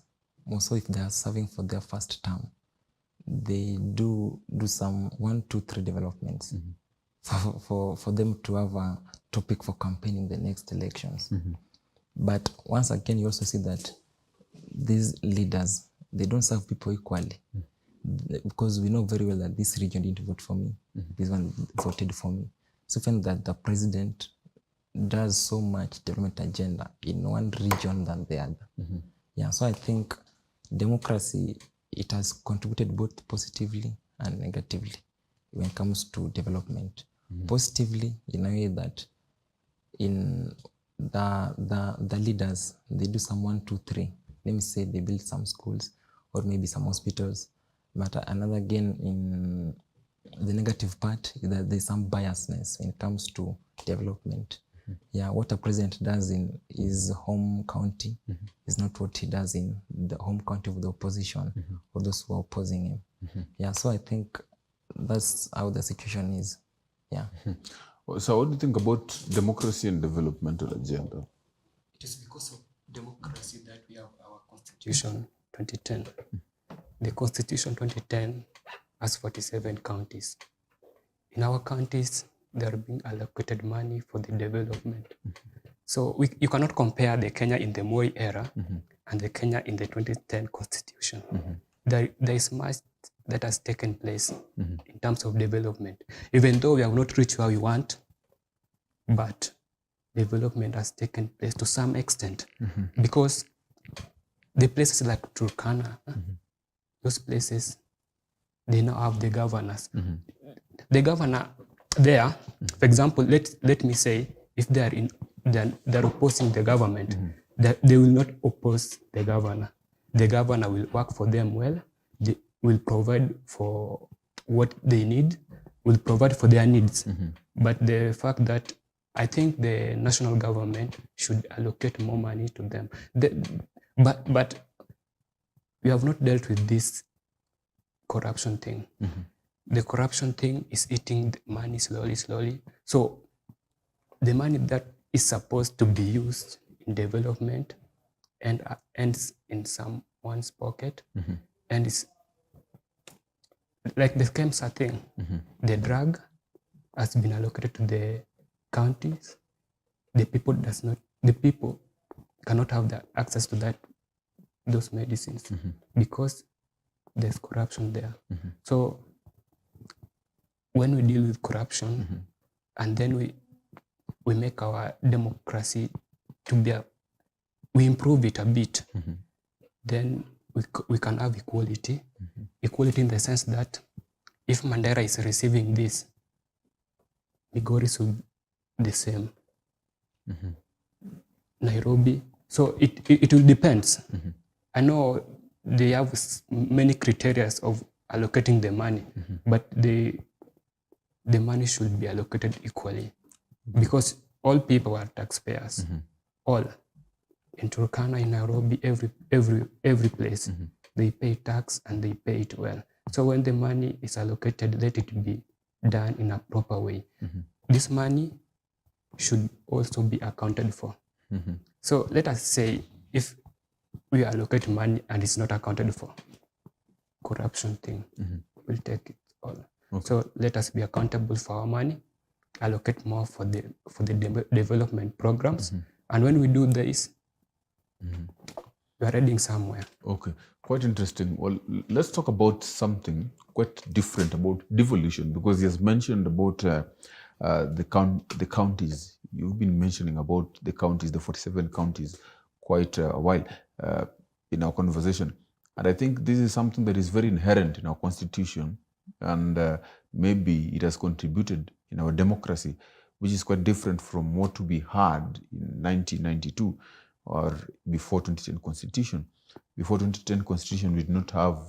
also if they are serving for their first term, they do some 1, 2, 3 developments for them to have a topic for campaigning the next elections. But once again, you also see that these leaders, they don't serve people equally. Because we know very well that this region didn't vote for me, this one voted for me. So even that the president does so much development agenda in one region than the other. Yeah, so I think democracy, it has contributed both positively and negatively when it comes to development. Positively in a way that in the leaders, they do some 1, 2, 3. Let me say they build some schools or maybe some hospitals. But another again, in the negative part is that there's some biasness when it comes to development. Yeah, what a president does in his home county is not what he does in the home county of the opposition or those who are opposing him. Yeah, so I think that's how the situation is. Yeah. So what do you think about democracy and developmental agenda? It is because of democracy that we have our Constitution 2010. The Constitution 2010 has 47 counties. In our counties, they are being allocated money for the development. So you cannot compare the Kenya in the Moi era and the Kenya in the 2010 Constitution. There is much that has taken place in terms of development. Even though we have not reached where we want, but development has taken place to some extent. Because the places like Turkana, those places, they now have the governors. The governor there, for example, let me say, if they're opposing the government, they will not oppose the governor. The governor will work for them well. They will provide for what they need, will provide for their needs. But the fact that I think the national government should allocate more money to them. But we have not dealt with this corruption thing. The corruption thing is eating the money slowly. So the money that is supposed to be used in development and ends in someone's pocket, and it's like the Kemsa thing. The drug has been allocated to the counties. The people cannot have the access to those medicines because there's corruption there. So when we deal with corruption and then we make our democracy we improve it a bit, then we can have equality. Equality in the sense that if Mandera is receiving this, Migori should the same. Nairobi. So it will depend. I know they have many criteria of allocating the money, but the money should be allocated equally because all people are taxpayers. All. in Turkana, in Nairobi, every place, they pay tax and they pay it well. So when the money is allocated, let it be done in a proper way. This money should also be accounted for. So let us say if we allocate money and it's not accounted for, corruption thing will take it all. So let us be accountable for our money, allocate more for the development programs, and when we do this, we are heading somewhere. Okay, quite interesting. Well, let's talk about something quite different about devolution, because he has mentioned about the counties. You've been mentioning about the counties, the 47 counties, quite a while in our conversation. And I think this is something that is very inherent in our constitution, and maybe it has contributed in our democracy, which is quite different from what we had in 1992 or before 2010 constitution. Before 2010 constitution, we did not have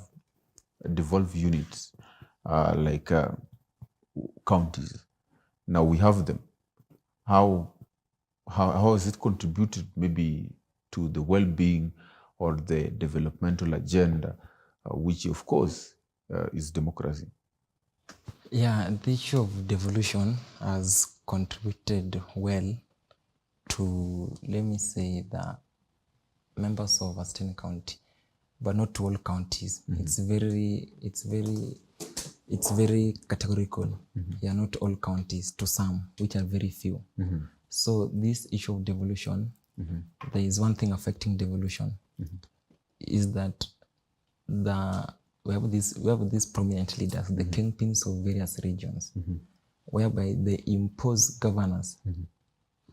devolved units like counties. Now we have them. How has it contributed maybe to the well-being or the developmental agenda, which of course is democracy? Yeah, the issue of devolution has contributed well to, let me say, the members of a certain county, but not to all counties. It's very categorical. Yeah, not all counties, to some, which are very few. So this issue of devolution, there is one thing affecting devolution, is that we have these prominent leaders, the kingpins of various regions, whereby they impose governors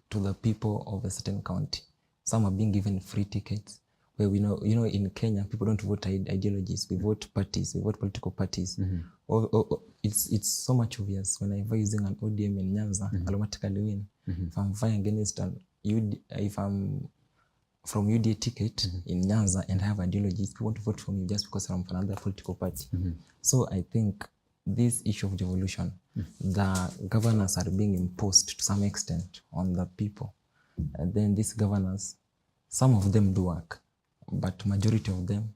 to the people of a certain county. Some are being given free tickets, where we know, in Kenya, people don't vote ideologies. We vote parties. We vote political parties. It's so much obvious. Whenever using an ODM in Nyanza, I'll automatically win. If I'm vying against if I'm from UDA ticket in Nyanza and I have ideologies, people want to vote for me just because I'm from another political party. So I think this issue of devolution, the governors are being imposed to some extent on the people. And then these governors, some of them do work, but majority of them,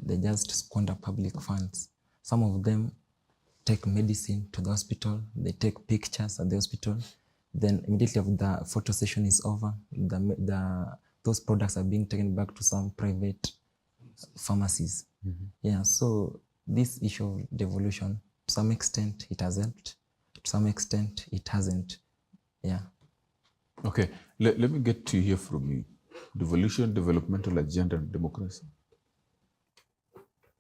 they just squander public funds. Some of them take medicine to the hospital, they take pictures at the hospital, then immediately after the photo session is over, those products are being taken back to some private pharmacies. Yeah, so this issue of devolution, to some extent it has helped, to some extent it hasn't. Yeah. Okay, let me get to hear from you. Devolution, developmental agenda, and democracy.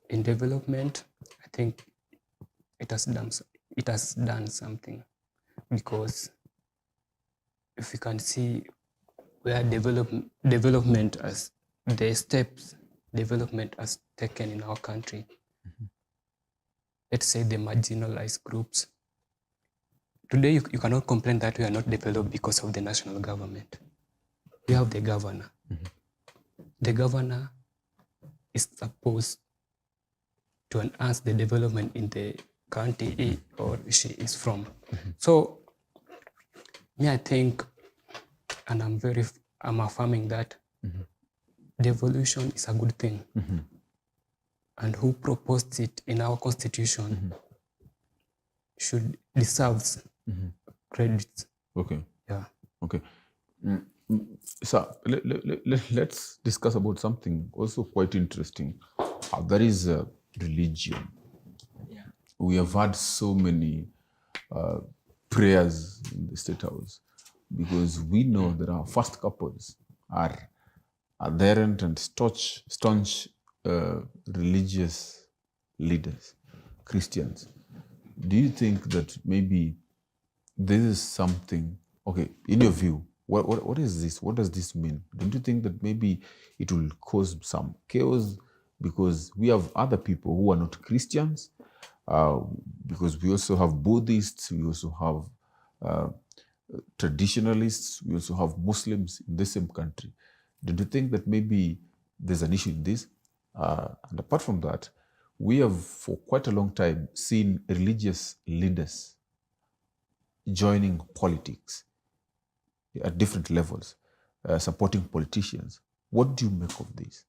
In development, I think it has done something, because if you can see where development as the steps development has taken in our country, let's say the marginalized groups. Today, you cannot complain that we are not developed because of the national government. We have the governor. The governor is supposed to enhance the development in the county he or she is from. So, me, I think, and I'm affirming that devolution is a good thing. And who proposed it in our constitution deserves credit. Okay. Yeah. Okay. So let's discuss about something also quite interesting. That is religion. Yeah. We have had so many prayers in the State House, because we know that our first couples are adherent and staunch religious leaders, Christians. Do you think that maybe this is something, okay, in your view, what is this? What does this mean? Don't you think that maybe it will cause some chaos, because we have other people who are not Christians, because we also have Buddhists, we also have traditionalists, we also have Muslims in the same country. Don't you think that maybe there's an issue in this? And apart from that, we have for quite a long time seen religious leaders joining politics at different levels, supporting politicians. What do you make of this?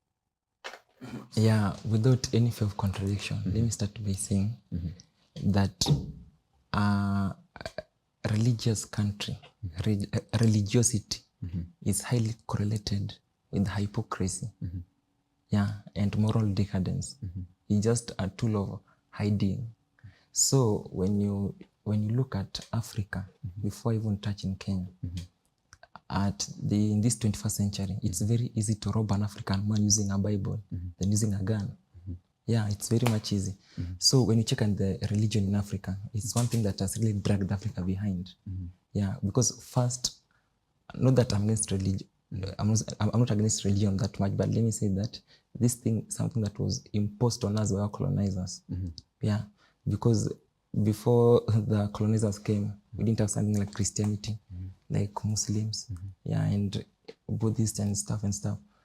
Yeah, without any fear of contradiction, let me start by saying that a religious country, religiosity is highly correlated with hypocrisy, and moral decadence. It's just a tool of hiding. So when you look at Africa, before even touching Kenya, in this 21st century, it's very easy to rob an African man using a Bible than using a gun. Yeah, it's very much easy. So when you check on the religion in Africa, it's one thing that has really dragged Africa behind. Yeah, because first, not that I'm against religion, I'm not against religion that much, but let me say that this thing is something that was imposed on us by our colonizers. Yeah, because before the colonizers came, we didn't have something like Christianity, like Muslims, and Buddhists and stuff.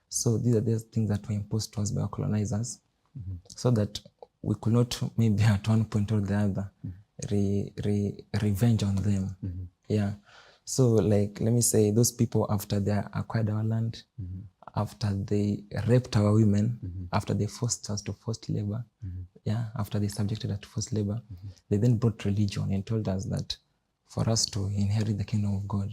So these are the things that were imposed to us by our colonizers, so that we could not maybe at one point or the other revenge on them. Yeah. So like, let me say, those people, after they acquired our land, after they raped our women, after they forced us to forced labor, after they subjected us to forced labor, they then brought religion and told us that for us to inherit the kingdom of God,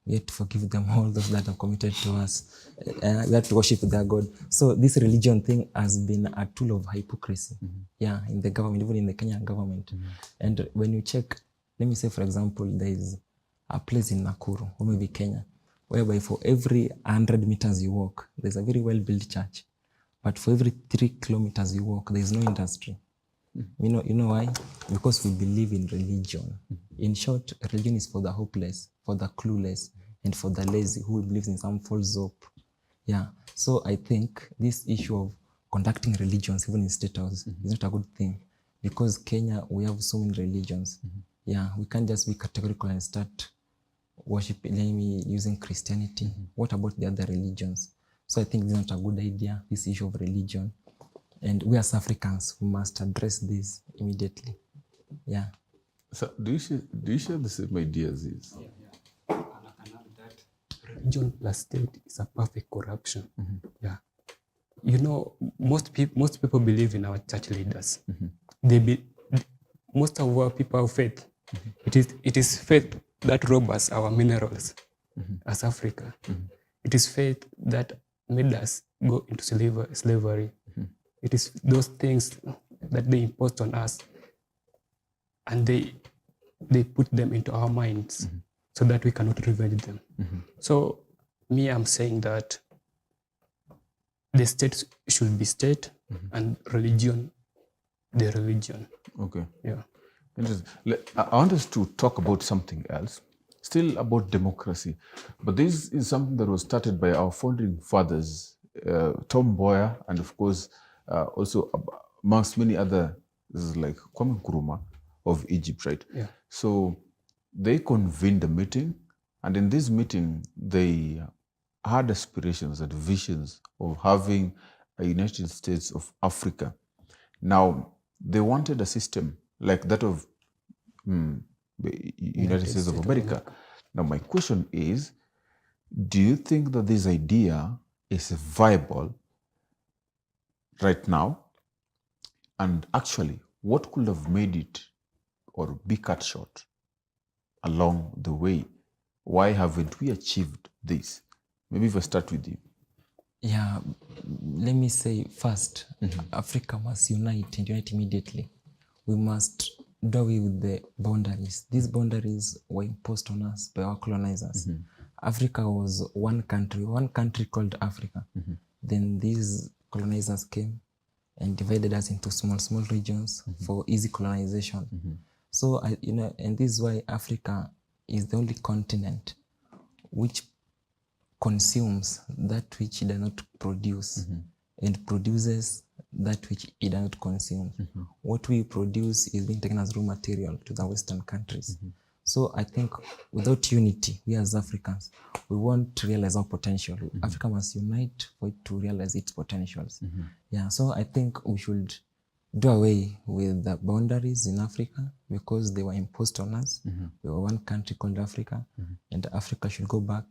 we have to forgive them all those that have committed to us. We have to worship their God. So this religion thing has been a tool of hypocrisy, in the government, even in the Kenyan government. And when you check, let me say, for example, there is a place in Nakuru, or maybe Kenya, whereby for every 100 meters you walk, there's a very well-built church. But for every 3 kilometers you walk, there's no industry. You know why? Because we believe in religion. In short, religion is for the hopeless, for the clueless, and for the lazy who believes in some false hope. Yeah. So I think this issue of conducting religions, even in state house, is not a good thing. Because Kenya, we have so many religions. Yeah, we can't just be categorical and start worshiping, using Christianity. What about the other religions? So I think this is not a good idea, this issue of religion. And we as Africans, we must address this immediately. Yeah. So do you share the same ideas? Religion plus state is a perfect corruption. Yeah. You know, most people believe in our church leaders. Most of our people have faith. It is faith that robs us our minerals as Africa. It is faith that made us go into slavery. It is those things that they imposed on us, and they put them into our minds so that we cannot revenge them. So I'm saying that the state should be state and religion, the religion. Okay. Yeah. Interesting. I want us to talk about something else, still about democracy. But this is something that was started by our founding fathers, Tom Mboya, and of course, also amongst many other, like Kwame Nkrumah of Egypt, right? Yeah. So they convened a meeting, and in this meeting, they had aspirations and visions of having a United States of Africa. Now, they wanted a system like that of United States of America. Now, my question is, do you think that this idea is viable right now? And actually, what could have made it or be cut short along the way? Why haven't we achieved this? Maybe if I start with you. Yeah, let me say first, Africa must unite and unite immediately. We must do away with the boundaries. These boundaries were imposed on us by our colonizers. Africa was one country called Africa. Then these colonizers came and divided us into small regions for easy colonization. So, and this is why Africa is the only continent which consumes that which it does not produce and produces that which it does not consume. What we produce is being taken as raw material to the Western countries. So I think without unity, we as Africans, we won't realize our potential. Africa must unite for it to realize its potentials. Yeah, so I think we should do away with the boundaries in Africa because they were imposed on us. We were one country called Africa, and Africa should go back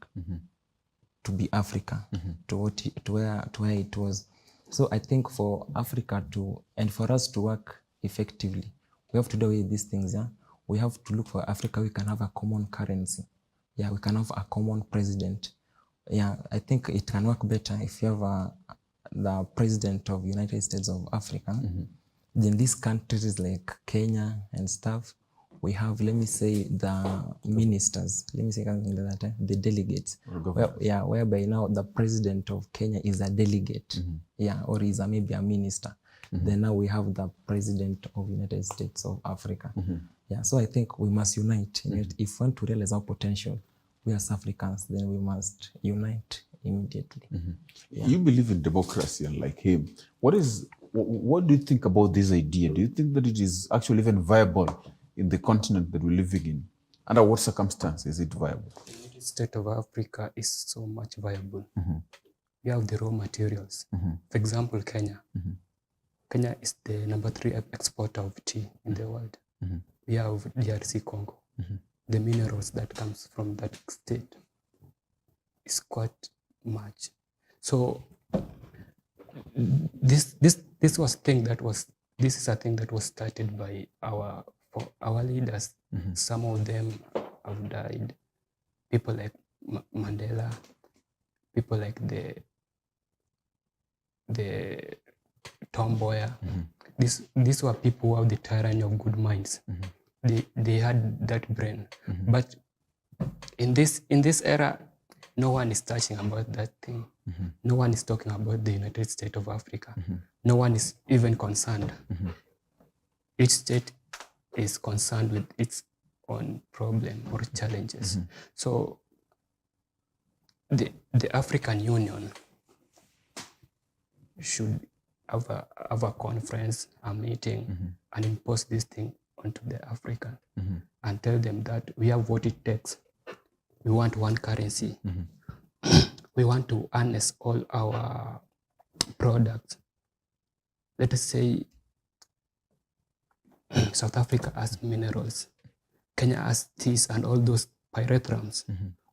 to be Africa, to where it was. So I think for Africa and for us to work effectively, we have to do away with these things. Yeah, we have to look for Africa. We can have a common currency. Yeah, we can have a common president. Yeah, I think it can work better if you have the president of United States of Africa. Then these countries like Kenya and stuff, we have, let me say, the ministers, let me say something like that, the delegates. Whereby now the president of Kenya is a delegate, or is maybe a minister. Then now we have the president of United States of Africa. Yeah, so I think we must unite. If we want to realize our potential, we as Africans, then we must unite immediately. Yeah. You believe in democracy, unlike him. What do you think about this idea? Do you think that it is actually even viable in the continent that we're living in? Under what circumstances is it viable? The United States of Africa is so much viable. We have the raw materials. For example, Kenya. Kenya is the number 3 exporter of tea in the world. We have DRC Congo. The minerals that comes from that state is quite much. So this is a thing that was started by our leaders. Some of them have died. People like Mandela, people like the Tom Mboya. These were people who have the tyranny of good minds. They had that brain. But in this era, no one is touching about that thing. No one is talking about the United States of Africa. No one is even concerned. Each state is concerned with its own problem or challenges. So the African Union should have a conference, a meeting, and impose this thing onto the African and tell them that we have what it takes. We want one currency. We want to harness all our products. Let us say South Africa has minerals. Kenya has teas and all those pyrethrum.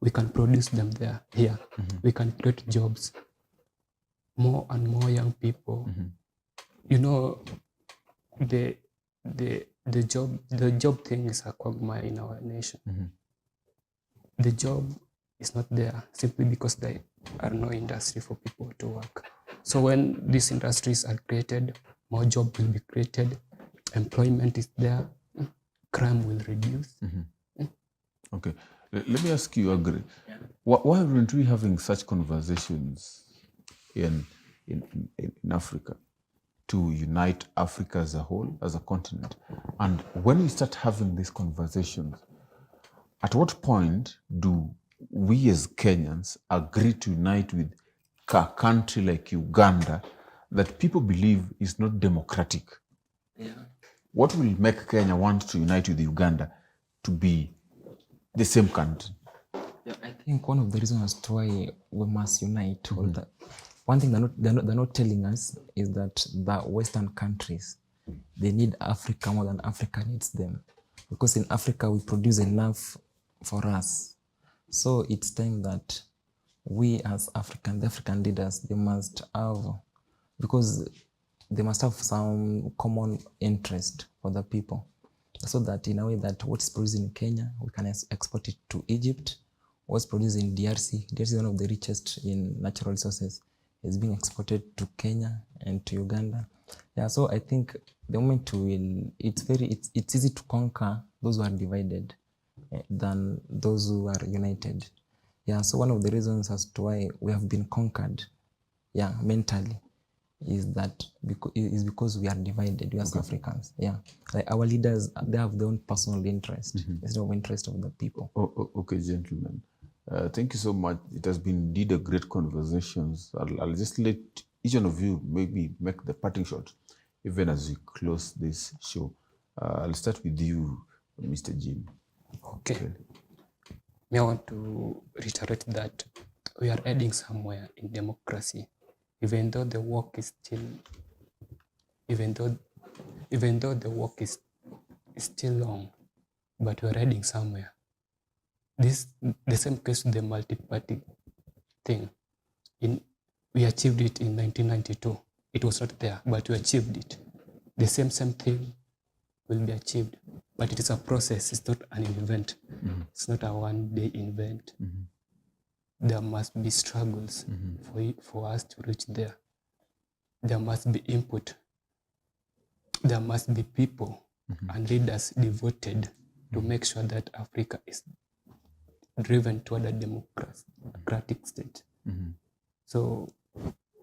We can produce them here. We can create jobs. More and more young people. You know, the job thing is a quagmire in our nation. The job is not there simply because there are no industry for people to work. So when these industries are created, more jobs will be created, employment is there, crime will reduce. Okay, let me ask you, Agri. Why aren't we having such conversations in Africa to unite Africa as a whole, as a continent? And when we start having these conversations, at what point do we as Kenyans agree to unite with a country like Uganda that people believe is not democratic? What will make Kenya want to unite with Uganda to be the same country? I think one of the reasons as to why we must unite, one thing they're not telling us is that the Western countries, they need Africa more than Africa needs them. Because in Africa, we produce enough for us. So it's time that we as the African leaders, they must have some common interest for the people. So that in a way that what's produced in Kenya, we can export it to Egypt. What's produced in DRC is one of the richest in natural resources. It's being exported to Kenya and to Uganda. Yeah, so I think the moment it's easy to conquer those who are divided than those who are united. Yeah, so one of the reasons as to why we have been conquered, mentally, is because we are divided, we as Africans. Yeah, like our leaders, they have their own personal interest instead of interest of the people. Okay, gentlemen. Thank you so much. It has been indeed a great conversation. I'll just let each one of you maybe make the parting shot, even as we close this show. I'll start with you, Mr. Jim. Okay. I want to reiterate that we are heading somewhere in democracy, even though the work is still long, but we are heading somewhere. The same case with the multi-party thing. We achieved it in 1992. It was not there, but we achieved it. The same thing will be achieved, but it is a process. It's not an event. It's not a one-day event. There must be struggles for us to reach there. There must be input. There must be people and leaders devoted to make sure that Africa is driven toward a democratic state. So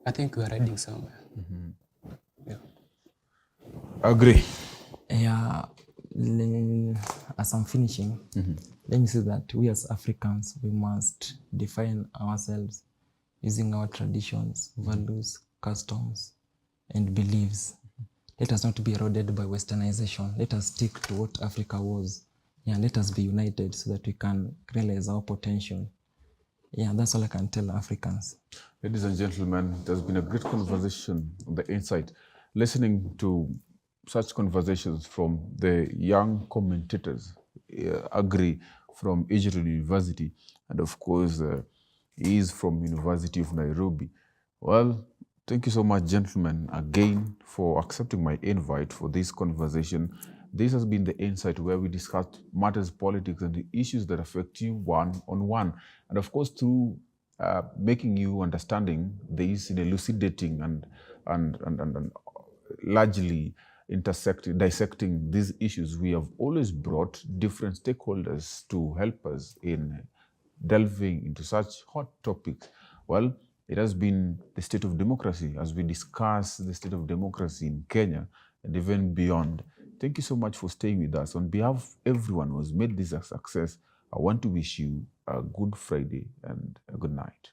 I think we are heading somewhere. Yeah. Agree. Yeah, as I'm finishing, let me say that we as Africans, we must define ourselves using our traditions, values, customs, and beliefs. Let us not be eroded by westernization. Let us stick to what Africa was. Yeah, let us be united so that we can realize our potential. Yeah, that's all I can tell Africans. Ladies and gentlemen, it has been a great conversation on the insight. Listening to such conversations from the young commentators, Agri from Electoral University, and of course, he is from University of Nairobi. Well, thank you so much, gentlemen, again for accepting my invite for this conversation. This has been the insight where we discuss matters, politics, and the issues that affect you one-on-one. And of course, through making you understanding this in elucidating and largely dissecting these issues, we have always brought different stakeholders to help us in delving into such hot topics. Well, it has been the state of democracy as we discuss the state of democracy in Kenya and even beyond. Thank you so much for staying with us. On behalf of everyone who has made this a success, I want to wish you a good Friday and a good night.